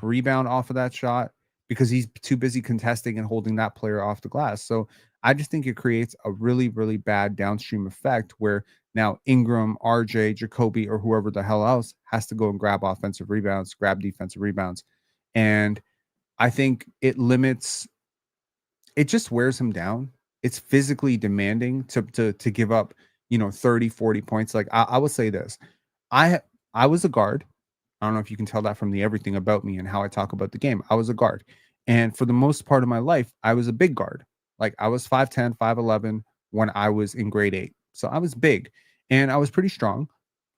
rebound off of that shot because he's too busy contesting and holding that player off the glass. So I just think it creates a really, really bad downstream effect where now Ingram, RJ, Jacoby, or whoever the hell else has to go and grab offensive rebounds, grab defensive rebounds. And I think it just wears him down. It's physically demanding to give up, 30, 40 points. Like I will say this. I was a guard. I don't know if you can tell that from the everything about me and how I talk about the game. I was a guard. And for the most part of my life, I was a big guard. Like I was 5'10", 5'11" when I was in grade 8. So I was big and I was pretty strong.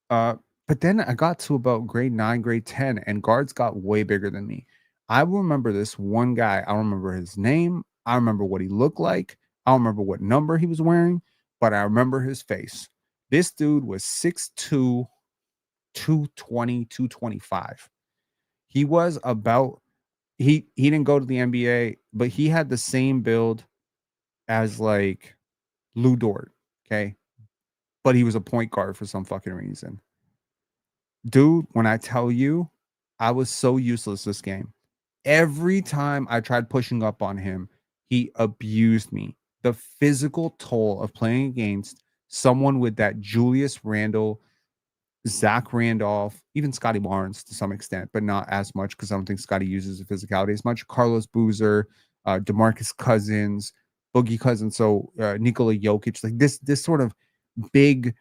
But then I got to about grade 9, grade 10, and guards got way bigger than me. I will remember this one guy. I don't remember his name. I remember what he looked like. I don't remember what number he was wearing, but I remember his face. This dude was 6'2", 220, 225. He was about he didn't go to the NBA, but he had the same build as like Lou Dort, okay? But he was a point guard for some fucking reason. Dude, when I tell you, I was so useless this game. Every time I tried pushing up on him, he abused me. The physical toll of playing against someone with that Julius Randle, Zach Randolph, even Scotty Barnes to some extent, but not as much because I don't think Scotty uses the physicality as much. Carlos Boozer, DeMarcus Cousins, Boogie Cousins, so Nikola Jokic, like this sort of big,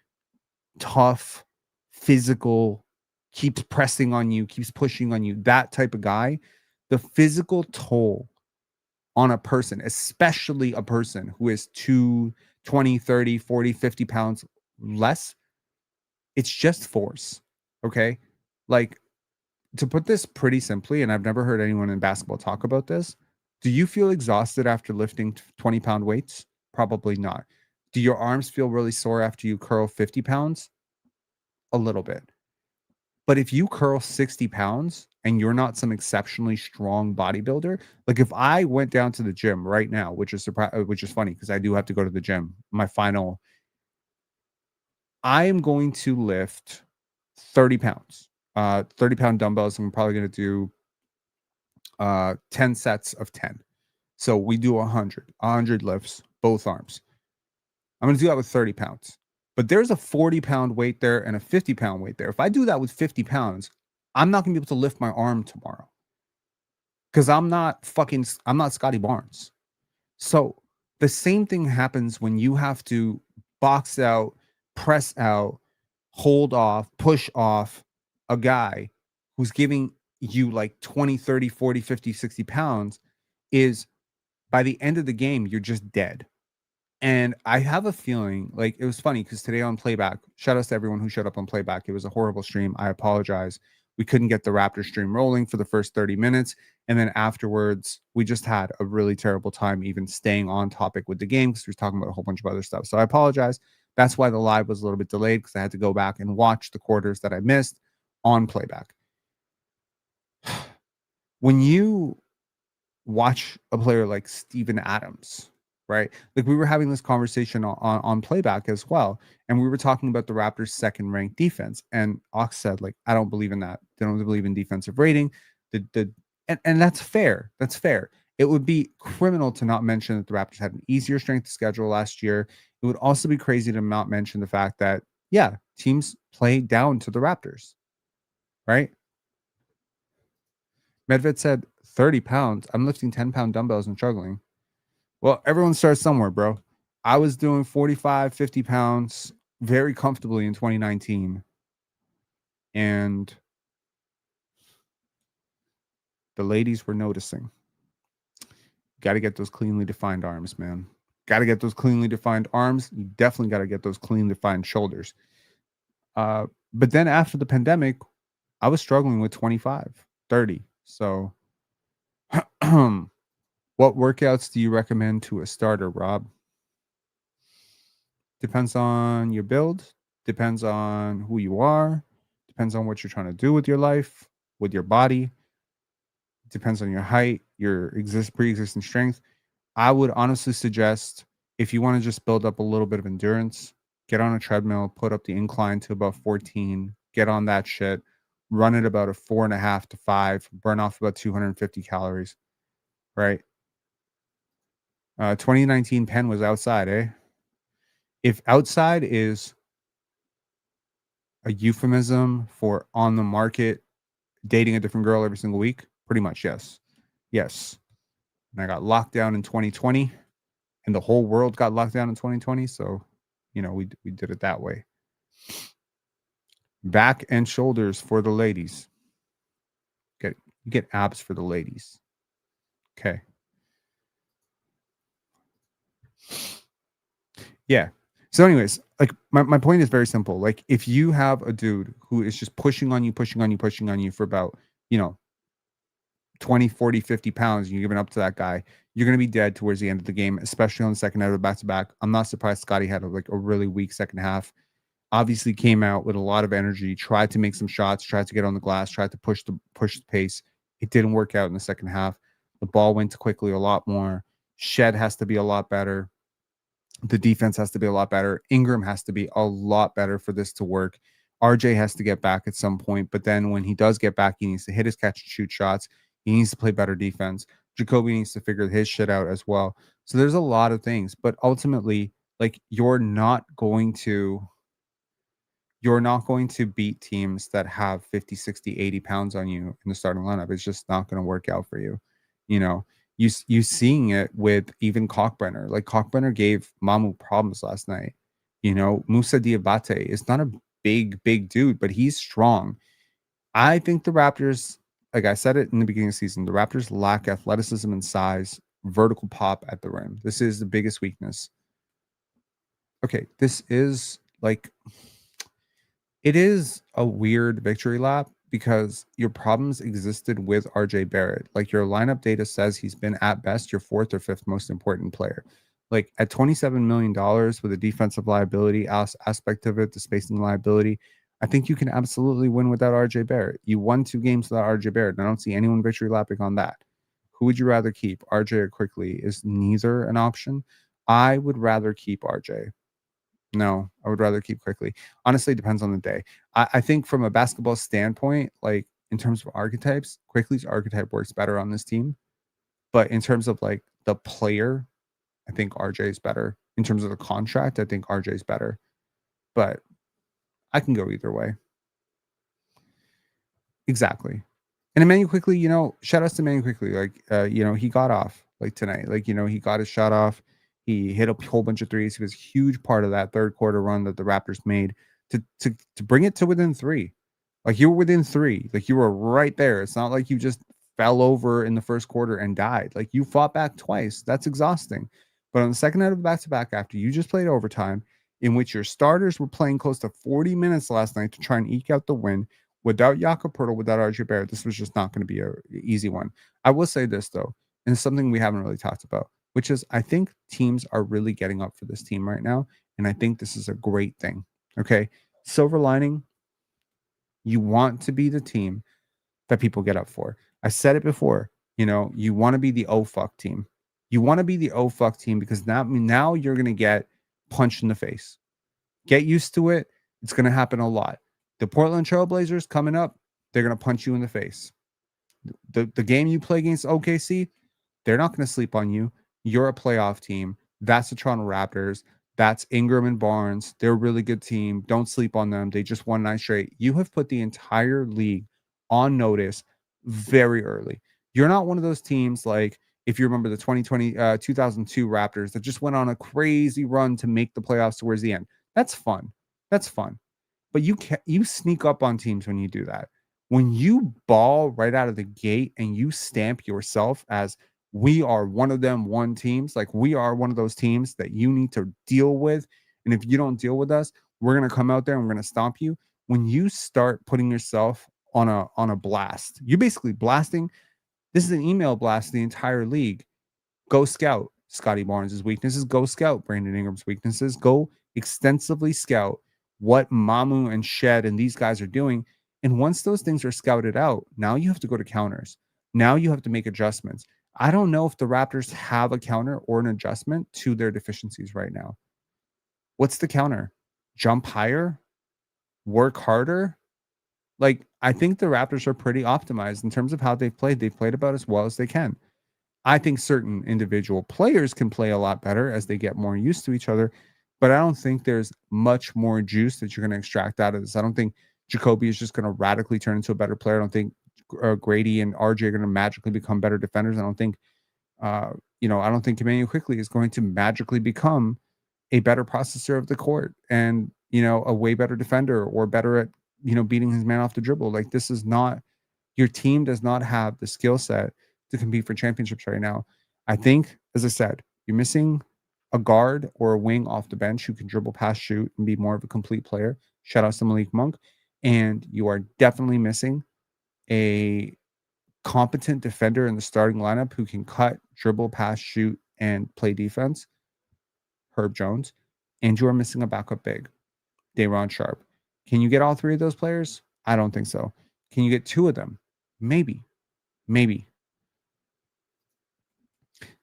tough, physical, keeps pressing on you, keeps pushing on you, that type of guy. The physical toll on a person, especially a person who is 20, 30, 40, 50 pounds less, it's just force. Okay. Like, to put this pretty simply, and I've never heard anyone in basketball talk about this, do you feel exhausted after lifting 20-pound weights? Probably not. Do your arms feel really sore after you curl 50 pounds? A little bit. But if you curl 60 pounds and you're not some exceptionally strong bodybuilder, like if I went down to the gym right now, which is funny because I do have to go to the gym, I am going to lift 30 pounds, 30-pound dumbbells. I'm probably going to do 10 sets of 10. So we do 100 lifts, both arms. I'm going to do that with 30 pounds. But there's a 40-pound weight there and a 50-pound weight there. If I do that with 50 pounds, I'm not going to be able to lift my arm tomorrow because I'm not Scotty Barnes. So the same thing happens when you have to box out, press out, hold off, push off a guy who's giving you like 20, 30, 40, 50, 60 pounds. Is by the end of the game, you're just dead. And I have a feeling, like, it was funny because today on Playback, shout out to everyone who showed up on Playback. It was a horrible stream. I apologize. We couldn't get the Raptor stream rolling for the first 30 minutes. And then afterwards, we just had a really terrible time even staying on topic with the game because we were talking about a whole bunch of other stuff. So I apologize. That's why the live was a little bit delayed because I had to go back and watch the quarters that I missed on Playback. When you watch a player like Steven Adams, right? Like we were having this conversation on Playback as well. And we were talking about the Raptors' second ranked defense. And Ox said, like, I don't believe in that. They don't believe in defensive rating. And that's fair. That's fair. It would be criminal to not mention that the Raptors had an easier strength schedule last year. It would also be crazy to not mention the fact that, yeah, teams play down to the Raptors, right? Medved said 30 pounds. I'm lifting 10-pound dumbbells and struggling. Well, everyone starts somewhere, bro. I was doing 45, 50 pounds very comfortably in 2019. And the ladies were noticing. Got to get those cleanly defined arms, man. Got to get those cleanly defined arms. You definitely got to get those clean defined shoulders. But then after the pandemic, I was struggling with 25, 30. So what workouts do you recommend to a starter, Rob? Depends on your build, depends on who you are, depends on what you're trying to do with your life, with your body, depends on your height, your pre-existing strength. I would honestly suggest, if you want to just build up a little bit of endurance, get on a treadmill, put up the incline to about 14, get on that shit, run it about a 4.5 to 5, burn off about 250 calories, right? 2019 Penn was outside, eh? If outside is a euphemism for on the market, dating a different girl every single week, pretty much, yes. Yes. And I got locked down in 2020, and the whole world got locked down in 2020. So, we did it that way. Back and shoulders for the ladies. You get abs for the ladies. Okay. Yeah. So anyways, like my point is very simple. Like if you have a dude who is just pushing on you for about, 20, 40, 50 pounds, and you're giving up to that guy, you're going to be dead towards the end of the game, especially on the second half of the back-to-back. I'm not surprised Scotty had a really weak second half. Obviously came out with a lot of energy, tried to make some shots, tried to get on the glass, tried to push the pace. It didn't work out in the second half. The ball went to Quickley a lot more. Shed has to be a lot better. The defense has to be a lot better. Ingram has to be a lot better for this to work. RJ has to get back at some point, but then when he does get back, he needs to hit his catch and shoot shots. He needs to play better defense. Jacoby needs to figure his shit out as well. So there's a lot of things, but ultimately, like, you're not going to beat teams that have 50, 60, 80 pounds on you in the starting lineup. It's just not going to work out for you. You know, you seeing it with even Cockbrenner. Like, Cockbrenner gave Mamu problems last night. You know, Moussa Diabate is not a big dude, but he's strong. I think the Raptors, like I said it in the beginning of the season, the Raptors lack athleticism and size, vertical pop at the rim. This is the biggest weakness. Okay, this is like, it is a weird victory lap because your problems existed with RJ Barrett. Like, your lineup data says he's been at best your fourth or fifth most important player. Like, at $27 million with a defensive liability aspect of it, the spacing liability, I think you can absolutely win without RJ Barrett. You won 2 games without RJ Barrett, and I don't see anyone victory lapping on that. Who would you rather keep, RJ or Quickley? Is neither an option? I would rather keep RJ. No, I would rather keep Quickley. Honestly, it depends on the day. I think from a basketball standpoint, like, in terms of archetypes, Quickley's archetype works better on this team. But in terms of, like, the player, I think RJ is better. In terms of the contract, I think RJ is better. But I can go either way. Exactly. And Immanuel Quickley, you know, shout outs to Immanuel Quickley. Like, you know, he got off, like, tonight. Like, you know, he got his shot off. He hit a whole bunch of threes. He was a huge part of that third quarter run that the Raptors made to bring it to within 3. Like, you were within 3. Like, you were right there. It's not like you just fell over in the first quarter and died. Like, you fought back twice. That's exhausting. But on the second night of the back-to-back, after you just played overtime, in which your starters were playing close to 40 minutes last night to try and eke out the win, without Jakob Poeltl, without RJ Barrett, this was just not going to be an easy one. I will say this, though, and it's something we haven't really talked about, which is I think teams are really getting up for this team right now, and I think this is a great thing. Okay? Silver lining, you want to be the team that people get up for. I said it before, you know, you want to be the oh fuck team. You want to be the oh fuck team because now you're going to get punched in the face. Get used to it. It's going to happen a lot. The Portland Trailblazers coming up, they're going to punch you in the face. The game you play against OKC, they're not going to sleep on you. You're a playoff team. That's the Toronto Raptors. That's Ingram and Barnes. They're a really good team. Don't sleep on them. They just won 9 straight. You have put the entire league on notice very early. You're not one of those teams like, if you remember the 2002 Raptors that just went on a crazy run to make the playoffs towards the end. That's fun. That's fun. But you sneak up on teams when you do that. When you ball right out of the gate and you stamp yourself as, we are one of them one teams, like, we are one of those teams that you need to deal with. And if you don't deal with us, we're going to come out there and we're going to stomp you. When you start putting yourself on a blast, you're basically blasting. This is an email blast to the entire league. Go scout Scotty Barnes' weaknesses. Go scout Brandon Ingram's weaknesses. Go extensively scout what Mamu and Shed and these guys are doing. And once those things are scouted out, now you have to go to counters. Now you have to make adjustments. I don't know if the Raptors have a counter or an adjustment to their deficiencies right now. What's the counter? Jump higher? Work harder? Like, I think the Raptors are pretty optimized in terms of how they've played. They've played about as well as they can. I think certain individual players can play a lot better as they get more used to each other, but I don't think there's much more juice that you're going to extract out of this. I don't think Jacoby is just going to radically turn into a better player. I don't think Gradey and RJ are going to magically become better defenders. I don't think, I don't think Immanuel Quickley is going to magically become a better processor of the court and, a way better defender or better at, beating his man off the dribble. Like, this is not, your team does not have the skill set to compete for championships right now. I think, as I said, you're missing a guard or a wing off the bench who can dribble, pass, shoot, and be more of a complete player. Shout out to Malik Monk. And you are definitely missing a competent defender in the starting lineup who can cut, dribble, pass, shoot, and play defense, Herb Jones, and you are missing a backup big, Dayron Sharp. Can you get all three of those players? I don't think so. Can you get two of them? Maybe.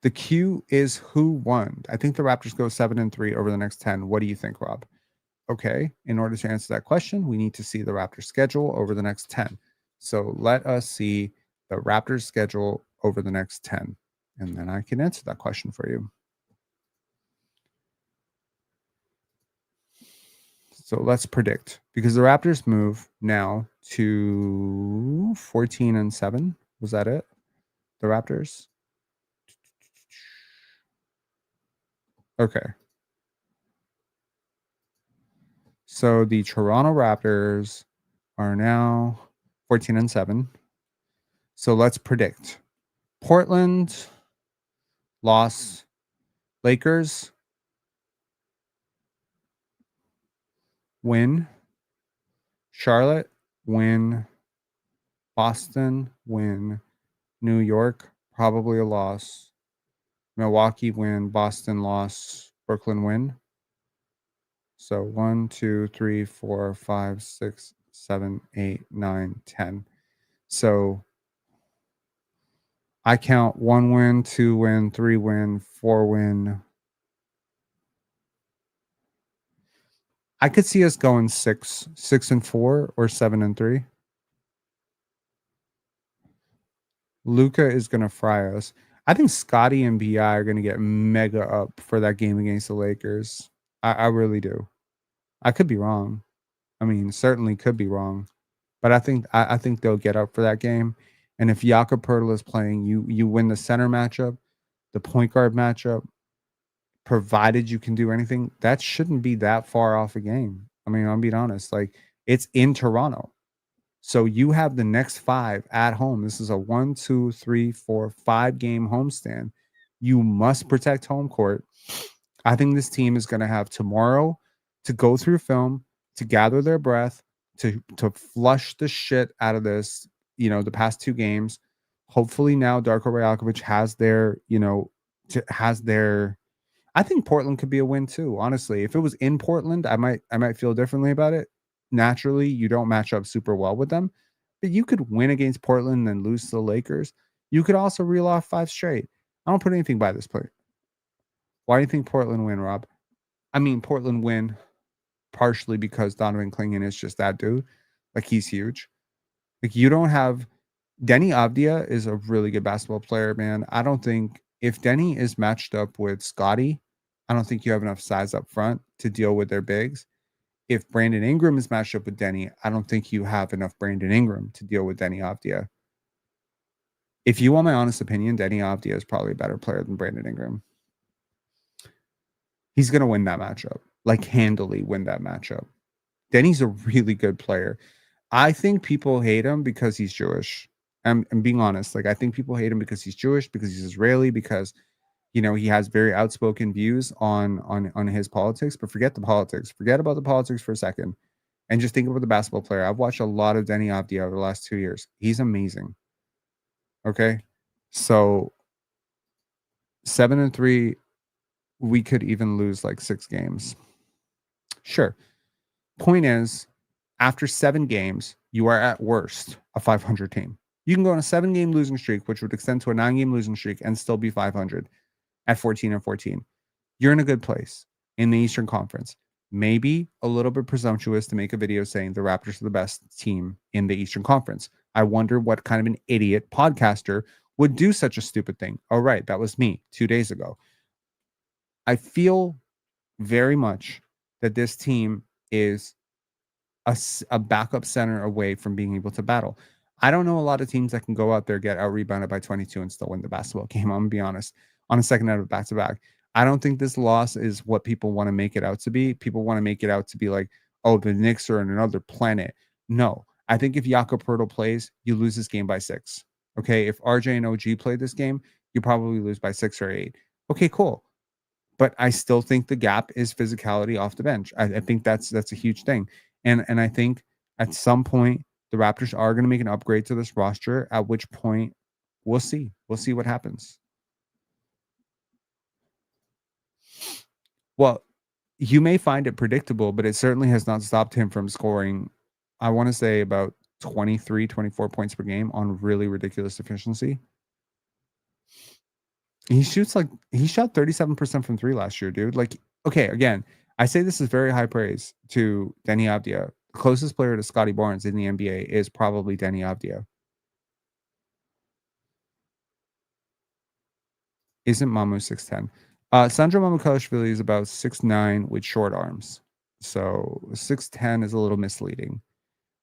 The Q is who won. I think the Raptors go 7-3 over the next 10. What do you think, Rob? Okay, in order to answer that question, we need to see the Raptors schedule over the next 10. So let us see the Raptors schedule over the next 10, and then I can answer that question for you. So let's predict, because the Raptors move now to 14-7. Was that it? The Raptors? Okay. So the Toronto Raptors are now 14-7. So let's predict. Portland loss. Lakers win. Charlotte win. Boston win. New York probably a loss. Milwaukee win. Boston loss. Brooklyn win. So 1, 2, 3, 4, 5, 6, 7, 8, 9, 10. So I count 1 win, 2 win, 3 win, 4 win. I could see us going 6-4 or 7-3. Luka is going to fry us. I think Scotty and BI are going to get mega up for that game against the Lakers. I really do. I could be wrong. I mean, certainly could be wrong, but I think they'll get up for that game. And if Jakob Poeltl is playing, you win the center matchup, the point guard matchup, provided you can do anything. That shouldn't be that far off a game. I mean, I'm being honest. Like, it's in Toronto. So you have the next 5 at home. This is a 1, 2, 3, 4, 5 game homestand. You must protect home court. I think this team is going to have tomorrow to go through film, to gather their breath, to flush the shit out of this, the past 2 games. Hopefully now Darko Rajakovic has their I think Portland could be a win too, honestly. If it was in Portland, I might feel differently about it. Naturally, you don't match up super well with them, but you could win against Portland and then lose to the Lakers. You could also reel off 5 straight. I don't put anything by this play. Why do you think Portland win, Rob? I mean, Portland win partially because Donovan Clingan is just that dude. Like, he's huge. Like, you don't have Deni Avdija is a really good basketball player, man. I don't think if Deni is matched up with Scotty, I don't think you have enough size up front to deal with their bigs. If Brandon Ingram is matched up with Deni, I don't think you have enough Brandon Ingram to deal with Deni Avdija. If you want my honest opinion, Deni Avdija is probably a better player than Brandon Ingram. He's going to win that matchup, like handily win that matchup. Deni's a really good player. I think people hate him because he's Jewish. I'm being honest. Like, I think people hate him because he's Jewish, because he's Israeli, because he has very outspoken views on his politics. But forget the politics. Forget about the politics for a second, and just think about the basketball player. I've watched a lot of Deni Avdija over the last 2 years. He's amazing. Okay, so 7-3, we could even lose like 6 games. Sure. Point is, after 7 games, you are at worst a 500 team. You can go on a 7-game losing streak, which would extend to a 9-game losing streak, and still be 500 at 14-14. You're in a good place in the Eastern Conference. Maybe a little bit presumptuous to make a video saying the Raptors are the best team in the Eastern Conference. I wonder what kind of an idiot podcaster would do such a stupid thing. Oh, right. That was me 2 days ago. I feel very much that this team is a backup center away from being able to battle. I don't know a lot of teams that can go out there, get out rebounded by 22 and still win the basketball game. I'm going to be honest. On a second night of back-to-back, I don't think this loss is what people want to make it out to be. People want to make it out to be like, oh, the Knicks are on another planet. No, I think if Jakob Poeltl plays, you lose this game by 6. Okay, if RJ and OG play this game, you probably lose by 6 or 8. Okay, cool. But I still think the gap is physicality off the bench. I think that's a huge thing. And I think at some point The Raptors are going to make an upgrade to this roster, at which point we'll see. We'll see what happens. Well, you may find it predictable, but it certainly has not stopped him from scoring, I want to say, about 23, 24 points per game on really ridiculous efficiency. He shot 37% from 3 last year, dude. Like, okay, again, I say this is very high praise to Deni Avdija. The closest player to Scotty Barnes in the NBA is probably Deni Avdija. Isn't Mamu 6'10"? Sandro Mamukelashvili is about 6'9" with short arms. So 6'10" is a little misleading.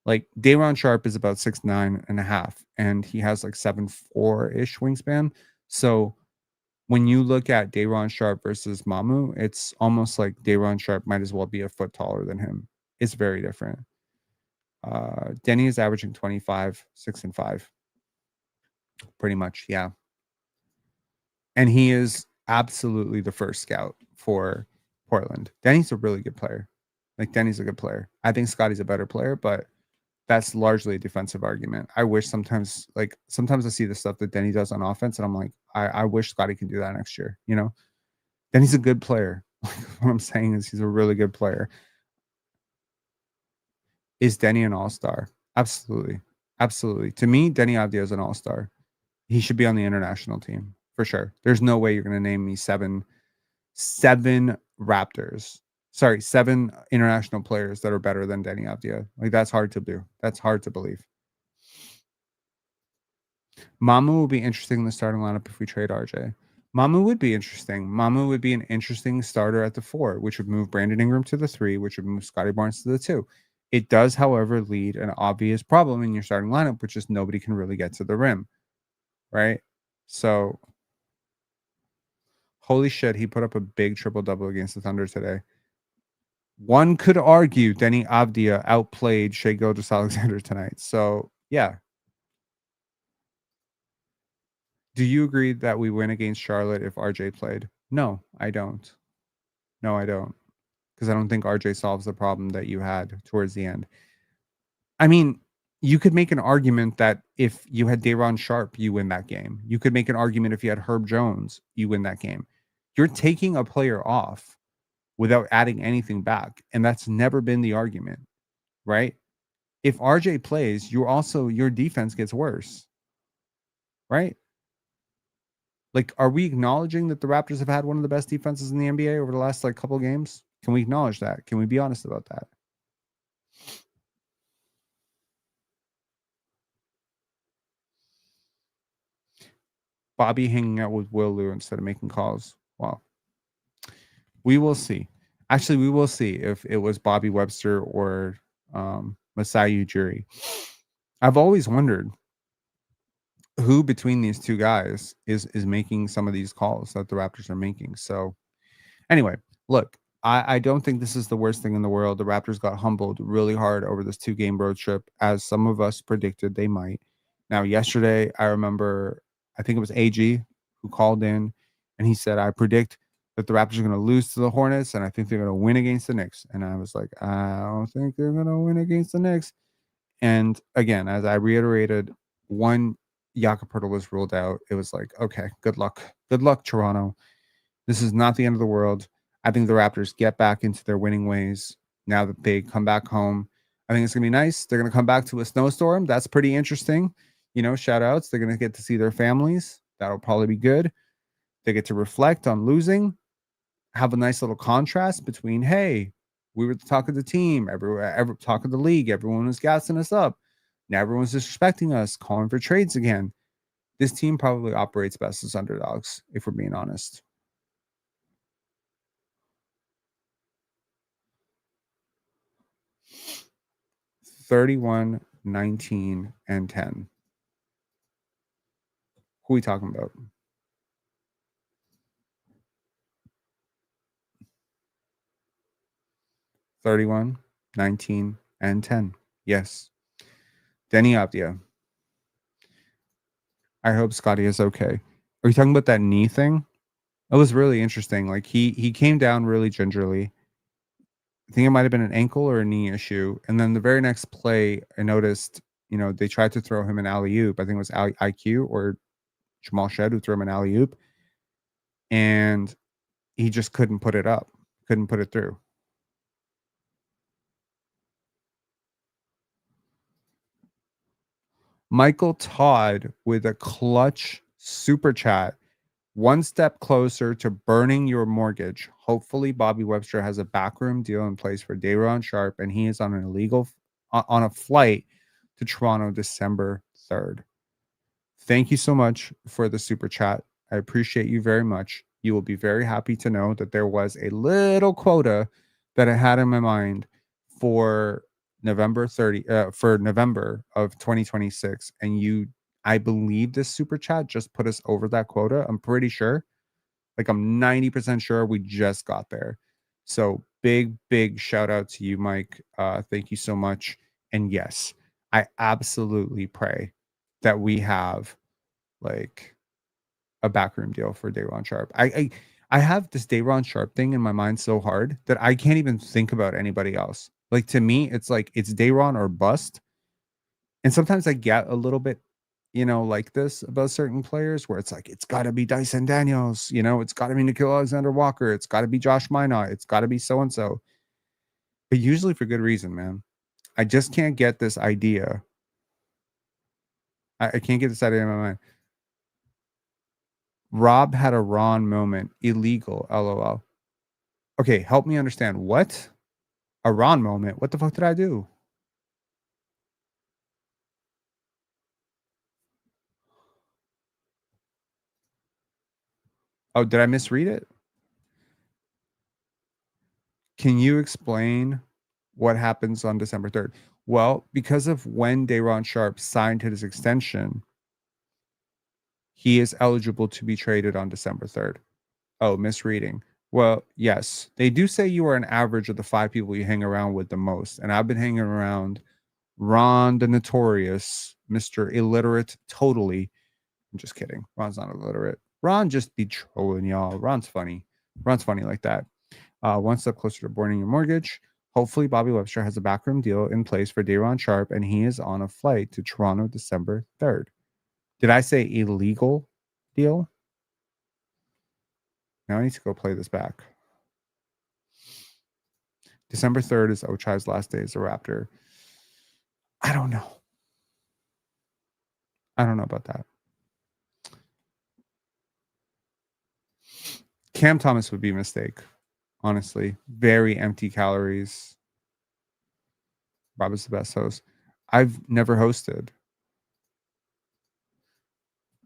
Like Dayron Sharp is about 6'9.5", and he has like 7'4" wingspan. So when you look at Dayron Sharp versus Mamu, it's almost like Dayron Sharp might as well be a foot taller than him. It's very different. Deni is averaging 25, 6 and 5. Pretty much, yeah. And he is absolutely the first scout for Portland. Deni's a really good player. Like, Deni's a good player. I think Scotty's a better player, but that's largely a defensive argument. I wish sometimes I see the stuff that Deni does on offense, and I'm like, I wish Scotty can do that next year, you know? Deni's a good player. What I'm saying is he's a really good player. Is Deni an all-star? Absolutely. Absolutely. To me, Deni Avdija is an all-star. He should be on the international team for sure. There's no way you're going to name me seven Raptors. Sorry, 7 international players that are better than Deni Avdija. Like, that's hard to do. That's hard to believe. Mamu will be interesting in the starting lineup if we trade RJ. Mamu would be interesting. Mamu would be an interesting starter at the 4, which would move Brandon Ingram to the 3, which would move Scottie Barnes to the 2. It does, however, lead an obvious problem in your starting lineup, which is nobody can really get to the rim, right? So, holy shit, he put up a big triple-double against the Thunder today. One could argue Deni Avdija outplayed Shai Gilgeous-Alexander tonight. So, yeah. Do you agree that we win against Charlotte if RJ played? No, I don't. No, I don't. Because I don't think RJ solves the problem that you had towards the end. I mean, you could make an argument that if you had Dayron Sharp, you win that game. You could make an argument if you had Herb Jones, you win that game. You're taking a player off without adding anything back. And that's never been the argument, right? If RJ plays, your defense gets worse, right? Like, are we acknowledging that the Raptors have had one of the best defenses in the NBA over the last couple games? Can we acknowledge that? Can we be honest about that? Bobby hanging out with Will Lou instead of making calls. Wow. We will see. Actually, we will see if it was Bobby Webster or Masai Ujiri. I've always wondered who between these two guys is making some of these calls that the Raptors are making. So anyway, look, I don't think this is the worst thing in the world. The Raptors got humbled really hard over this 2-game road trip, as some of us predicted they might. Now, yesterday, I remember, I think it was AG who called in, and he said, I predict that the Raptors are going to lose to the Hornets, and I think they're going to win against the Knicks. And I was like, I don't think they're going to win against the Knicks. And again, as I reiterated, one, Jakob Poeltl was ruled out. It was like, okay, good luck. Good luck, Toronto. This is not the end of the world. I think the Raptors get back into their winning ways now that they come back home. I think it's going to be nice. They're going to come back to a snowstorm. That's pretty interesting. You know, shout outs. They're going to get to see their families. That'll probably be good. They get to reflect on losing, have a nice little contrast between, hey, we were the talk of the team, every talk of the league. Everyone was gassing us up. Now everyone's disrespecting us, calling for trades again. This team probably operates best as underdogs, if we're being honest. $31, 19, and 10. Who are we talking about? $31, 19, and 10. Yes. Deni Avdija. I hope Scotty is okay. Are you talking about that knee thing? It was really interesting. Like, he came down really gingerly. I think it might have been an ankle or a knee issue. And then the very next play, I noticed You know, they tried to throw him an alley-oop. I think it was IQ or Jamal Shed who threw him an alley-oop, and he just couldn't put it up, couldn't put it through. Michael Todd with a clutch super chat. One step closer to burning your mortgage. Hopefully, Bobby Webster has a backroom deal in place for Dayron Sharp, and he is on a flight to Toronto December 3rd. Thank you so much for the super chat. I appreciate you very much. You will be very happy to know that there was a little quota that I had in my mind for November of 2026, and I believe this super chat just put us over that quota. I'm pretty sure. Like, I'm 90% sure we just got there. So big shout out to you, Mike. Thank you so much. And yes, I absolutely pray that we have like a backroom deal for Dayron Sharp. I have this Dayron Sharp thing in my mind so hard that I can't even think about anybody else. Like, to me, it's like it's Dayron or bust. And sometimes I get a little bit, like this about certain players where it's like, it's got to be Dyson Daniels, it's got to be Nickeil Alexander-Walker, it's got to be Josh Minot, it's got to be so-and-so. But usually for good reason, man. I just can't get this idea. I can't get this idea in my mind. Rob had a Ron moment. Illegal, LOL. Okay, help me understand. What? A Ron moment? What the fuck did I do? Oh, did I misread it? Can you explain what happens on December 3rd? Well, because of when Dayron Sharp signed his extension, he is eligible to be traded on December 3rd. Oh, misreading. Well, yes, they do say you are an average of the 5 people you hang around with the most. And I've been hanging around Ron the Notorious, Mr. Illiterate, totally. I'm just kidding. Ron's not illiterate. Ron just be trolling y'all. Ron's funny. Ron's funny like that. One step closer to burning your mortgage. Hopefully, Bobby Webster has a backroom deal in place for Dayron Sharp, and he is on a flight to Toronto December 3rd. Did I say illegal deal? Now I need to go play this back. December 3rd is Ochai's last day as a Raptor. I don't know. I don't know about that. Cam Thomas would be a mistake, honestly. Very empty calories. Bob is the best host. I've never hosted.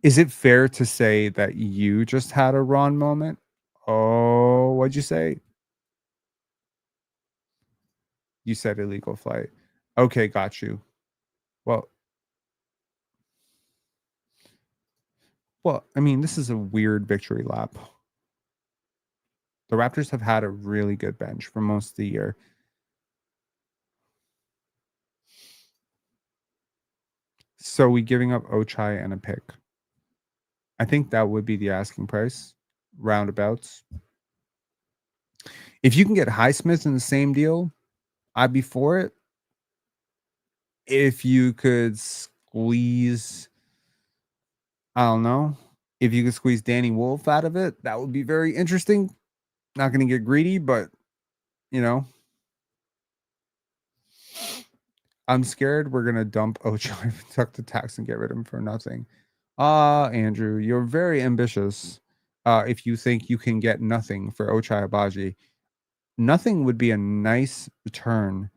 Is it fair to say that you just had a Ron moment? Oh, what'd you say? You said illegal flight. Okay, got you. Well, I mean, this is a weird victory lap. The Raptors have had a really good bench for most of the year. So we giving up Ochai and a pick. I think that would be the asking price, roundabouts. If you can get Highsmith in the same deal, I'd be for it. If you could squeeze, I don't know, if you could squeeze Danny Wolf out of it, that would be very interesting. Not going to get greedy, but, I'm scared we're going to dump Ochai, tuck the tax, and get rid of him for nothing. Andrew, you're very ambitious. If you think you can get nothing for Ochai Agbaji, nothing would be a nice return.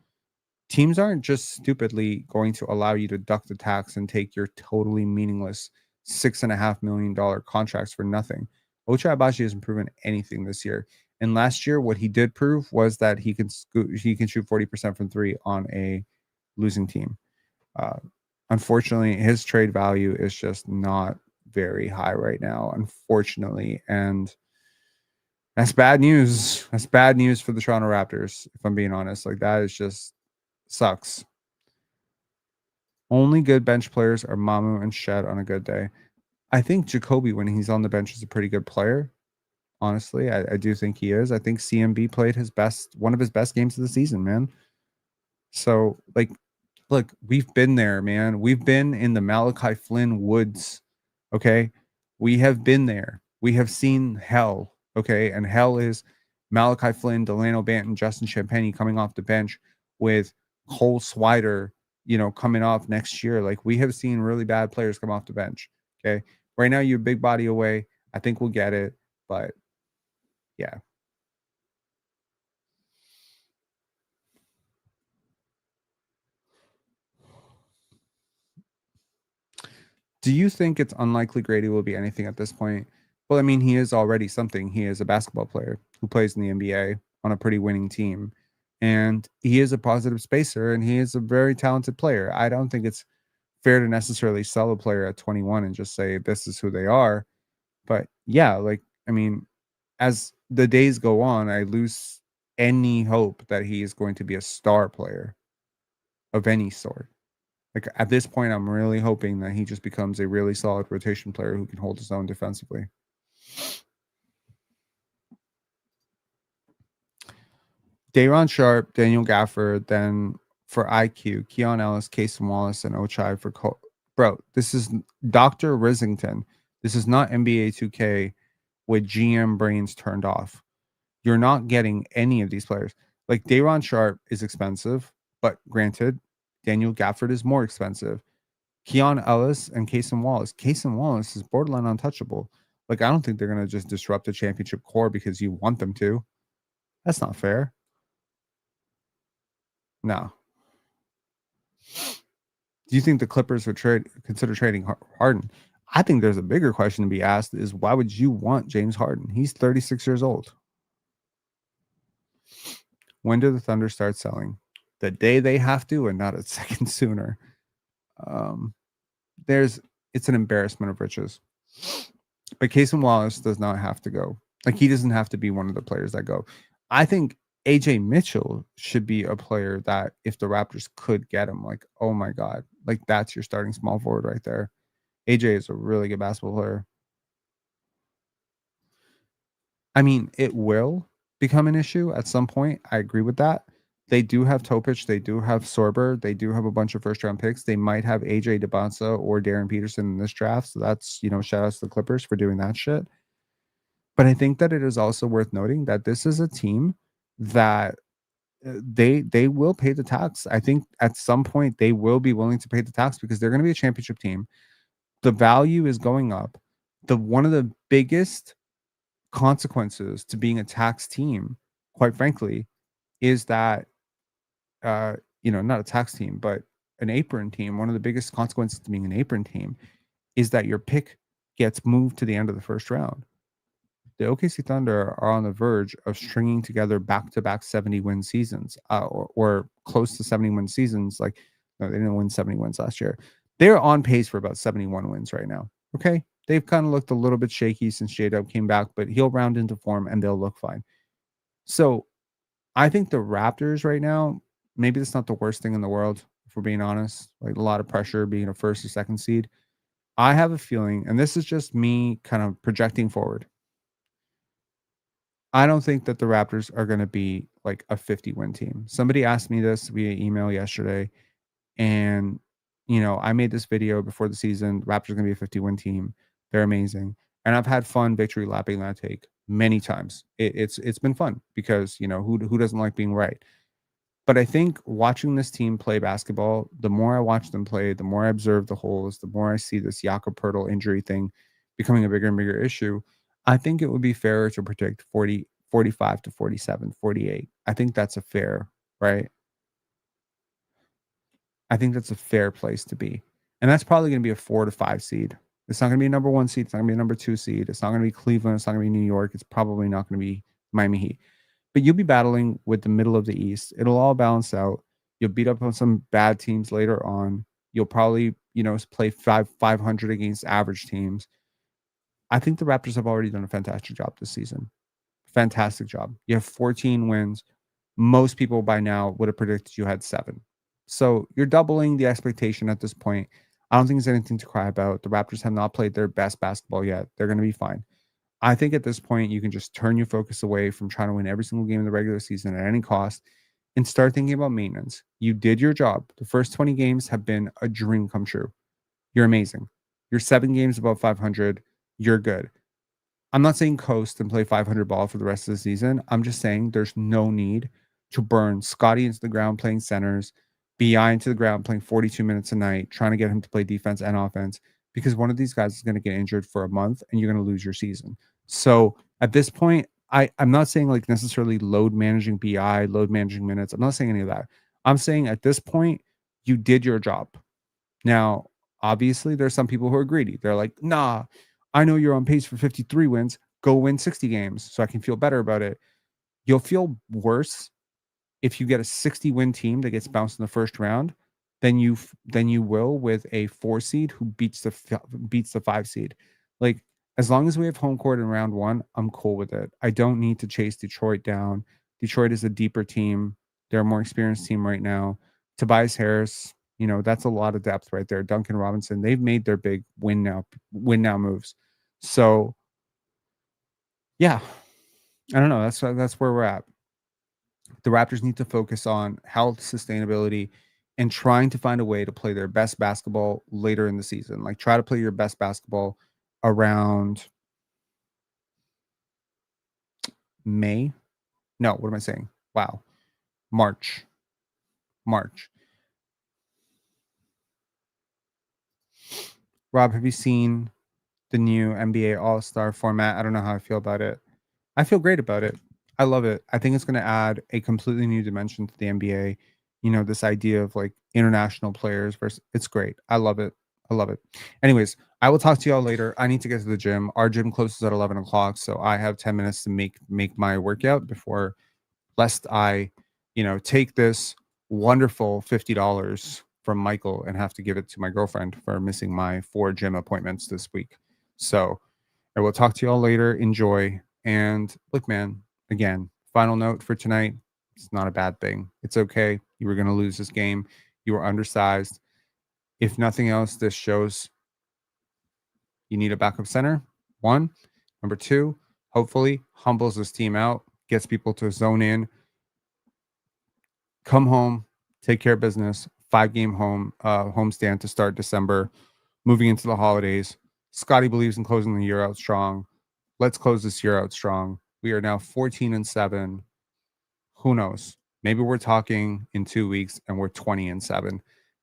Teams aren't just stupidly going to allow you to duck the tax and take your totally meaningless $6.5 million contracts for nothing. Ochai Agbaji hasn't proven anything this year. And last year, what he did prove was that he can shoot 40% from 3 on a losing team. Unfortunately, his trade value is just not very high right now, unfortunately. And that's bad news. That's bad news for the Toronto Raptors, if I'm being honest. Like, that is just sucks. Only good bench players are Mamu and Shed on a good day. I think Jacoby, when he's on the bench, is a pretty good player. Honestly, I do think he is. I think CMB played one of his best games of the season, man. So, like, look, we've been there, man. We've been in the Malachi Flynn woods. Okay. We have been there. We have seen hell. Okay. And hell is Malachi Flynn, Delano Banton, Justin Champagnie coming off the bench with Cole Swider, coming off next year. Like, we have seen really bad players come off the bench. Okay. Right now, you're big body away. I think we'll get it. But yeah. Do you think it's unlikely Gradey will be anything at this point? Well, I mean, he is already something. He is a basketball player who plays in the NBA on a pretty winning team. And he is a positive spacer and he is a very talented player. I don't think it's fair to necessarily sell a player at 21 and just say this is who they are. But yeah, like, I mean, as the days go on, I lose any hope that he is going to be a star player of any sort. Like, at this point, I'm really hoping that he just becomes a really solid rotation player who can hold his own defensively. Dayron Sharp, Daniel Gafford, then for IQ, Keon Ellis, Casey Wallace, and Ochai for bro. This is Dr. Risington. This is not NBA 2K with GM brains turned off. You're not getting any of these players. Like, Dayron Sharp is expensive, but granted, Daniel Gafford is more expensive. Keon Ellis and Casey Wallace. Casey Wallace is borderline untouchable. Like, I don't think they're going to just disrupt the championship core because you want them to. That's not fair. No. Do you think the Clippers would consider trading Harden? I think there's a bigger question to be asked is why would you want James Harden? He's 36 years old. When do the Thunder start selling? The day they have to and not a second sooner. It's an embarrassment of riches. But Casey Wallace does not have to go. Like, he doesn't have to be one of the players that go. I think AJ Mitchell should be a player that if the Raptors could get him, like, oh my God, like, that's your starting small forward right there. AJ is a really good basketball player. I mean, it will become an issue at some point. I agree with that. They do have Topic. They do have Sorber. They do have a bunch of first-round picks. They might have AJ DeBonsa or Darren Peterson in this draft. So that's, shout outs to the Clippers for doing that shit. But I think that it is also worth noting that this is a team that they will pay the tax. I think at some point they will be willing to pay the tax because they're going to be a championship team. The value is going up. One of the biggest consequences to being a tax team, quite frankly, is that not a tax team, but an apron team. One of the biggest consequences to being an apron team is that your pick gets moved to the end of the first round. The OKC Thunder are on the verge of stringing together back-to-back 70-win seasons, or close to 70-win seasons. Like, no, they didn't win 70 wins last year. They're on pace for about 71 wins right now. Okay, they've kind of looked a little bit shaky since J-Dub came back, but he'll round into form and they'll look fine. So I think the Raptors right now, maybe that's not the worst thing in the world, if we're being honest. Like, a lot of pressure being a first or second seed. I have a feeling, and this is just me kind of projecting forward, I don't think that the Raptors are going to be like a 50-win team. Somebody asked me this via email yesterday, and I made this video before the season. The Raptors are going to be a 50-win team. They're amazing, and I've had fun victory lapping that take many times. It's been fun because who doesn't like being right? But I think watching this team play basketball, the more I watch them play, the more I observe the holes, the more I see this Jakob Poeltl injury thing becoming a bigger and bigger issue. I think it would be fairer to predict 40, 45 to 47, 48. I think that's a fair, right? I think that's a fair place to be. And that's probably going to be a 4 to 5 seed. It's not going to be a number 1 seed. It's not going to be a number 2 seed. It's not going to be Cleveland. It's not going to be New York. It's probably not going to be Miami Heat. But you'll be battling with the middle of the East. It'll all balance out. You'll beat up on some bad teams later on. You'll probably, play 500 against average teams. I think the Raptors have already done a fantastic job this season. Fantastic job. You have 14 wins. Most people by now would have predicted you had 7. So you're doubling the expectation at this point. I don't think there's anything to cry about. The Raptors have not played their best basketball yet. They're going to be fine. I think at this point, you can just turn your focus away from trying to win every single game in the regular season at any cost and start thinking about maintenance. You did your job. The first 20 games have been a dream come true. You're amazing. You're 7 games above 500. You're good. I'm not saying coast and play 500 ball for the rest of the season. I'm just saying there's no need to burn Scottie into the ground playing centers, BI into the ground playing 42 minutes a night, trying to get him to play defense and offense, because one of these guys is going to get injured for a month and you're going to lose your season. So at this point, I'm not saying like necessarily load managing BI, load managing minutes. I'm not saying any of that. I'm saying at this point, you did your job. Now, obviously, there's some people who are greedy. They're like, nah, I know you're on pace for 53 wins. Go win 60 games so I can feel better about it. You'll feel worse if you get a 60-win team that gets bounced in the first round than you will with a 4 seed who beats the 5 seed. Like, as long as we have home court in round 1, I'm cool with it. I don't need to chase Detroit down. Detroit is a deeper team. They're a more experienced team right now. Tobias Harris, that's a lot of depth right there. Duncan Robinson, they've made their big win now moves. So yeah, I don't know. That's where we're at. The Raptors need to focus on health, sustainability, and trying to find a way to play their best basketball later in the season. Like, try to play your best basketball around May. No, what am I saying? Wow. March. Rob, have you seen the new NBA All-Star format? I don't know how I feel about it. I feel great about it. I love it. I think it's going to add a completely new dimension to the NBA. This idea of like international players versus, it's great. I love it. Anyways, I will talk to y'all later. I need to get to the gym. Our gym closes at 11 o'clock. So I have 10 minutes to make my workout before, lest I, take this wonderful $50 from Michael and have to give it to my girlfriend for missing my 4 gym appointments this week. So I will talk to y'all later. Enjoy. And look, man, again, final note for tonight. It's not a bad thing. It's okay. You were going to lose this game. You were undersized. If nothing else, this shows you need a backup center. 1. Number 2, hopefully humbles this team out, gets people to zone in, come home, take care of business. 5-game homestand to start December, moving into the holidays. Scotty believes in closing the year out strong. Let's close this year out strong. We are now 14-7. Who knows? Maybe we're talking in 2 weeks and we're 20-7.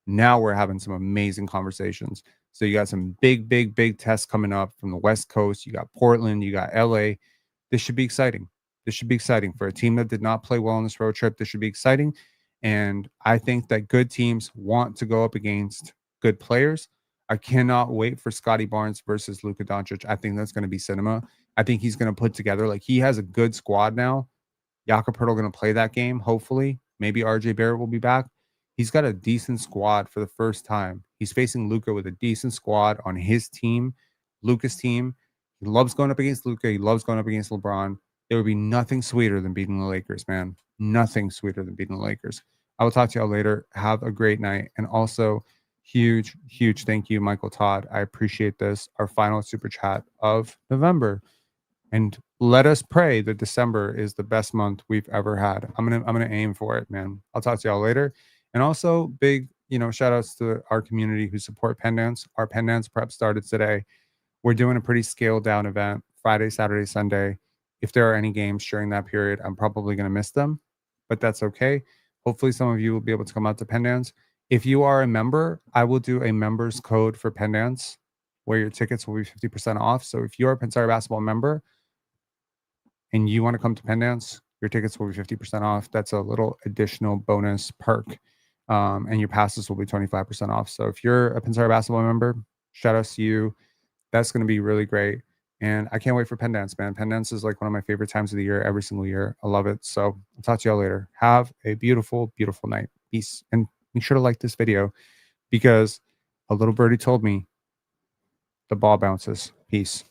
Now we're having some amazing conversations. So you got some big tests coming up from the West Coast. You got Portland, you got LA. This should be exciting. For a team that did not play well on this road trip. This should be exciting. And I think that good teams want to go up against good players. I cannot wait for Scottie Barnes versus Luka Doncic. I think that's going to be cinema. I think he's going to put together, like, he has a good squad now. Jakob Poeltl going to play that game, hopefully. Maybe RJ Barrett will be back. He's got a decent squad for the first time. He's facing Luka with a decent squad on his team, Luka's team. He loves going up against Luka. He loves going up against LeBron. There would be nothing sweeter than beating the Lakers, man. Nothing sweeter than beating the Lakers. I will talk to y'all later. Have a great night. And also, huge thank you, Michael Todd. I appreciate this. Our final super chat of November. And let us pray that December is the best month we've ever had. I'm gonna aim for it, man. I'll talk to y'all later. And also, big, shout outs to our community who support Pendance. Our Pendance prep started today. We're doing a pretty scaled down event Friday, Saturday, Sunday. If there are any games during that period, I'm probably going to miss them, but that's okay. Hopefully some of you will be able to come out to Pendance. If you are a member, I will do a members code for Pendance where your tickets will be 50% off. So if you're a Pensar Basketball member and you want to come to Pendance, your tickets will be 50% off. That's a little additional bonus perk. And your passes will be 25% off. So if you're a Pensar Basketball member, shout out to you. That's going to be really great. And I can't wait for Pendance, man. Pendance is like one of my favorite times of the year, every single year. I love it. So I'll talk to y'all later. Have a beautiful night. Peace. And make sure to like this video because a little birdie told me the ball bounces. Peace.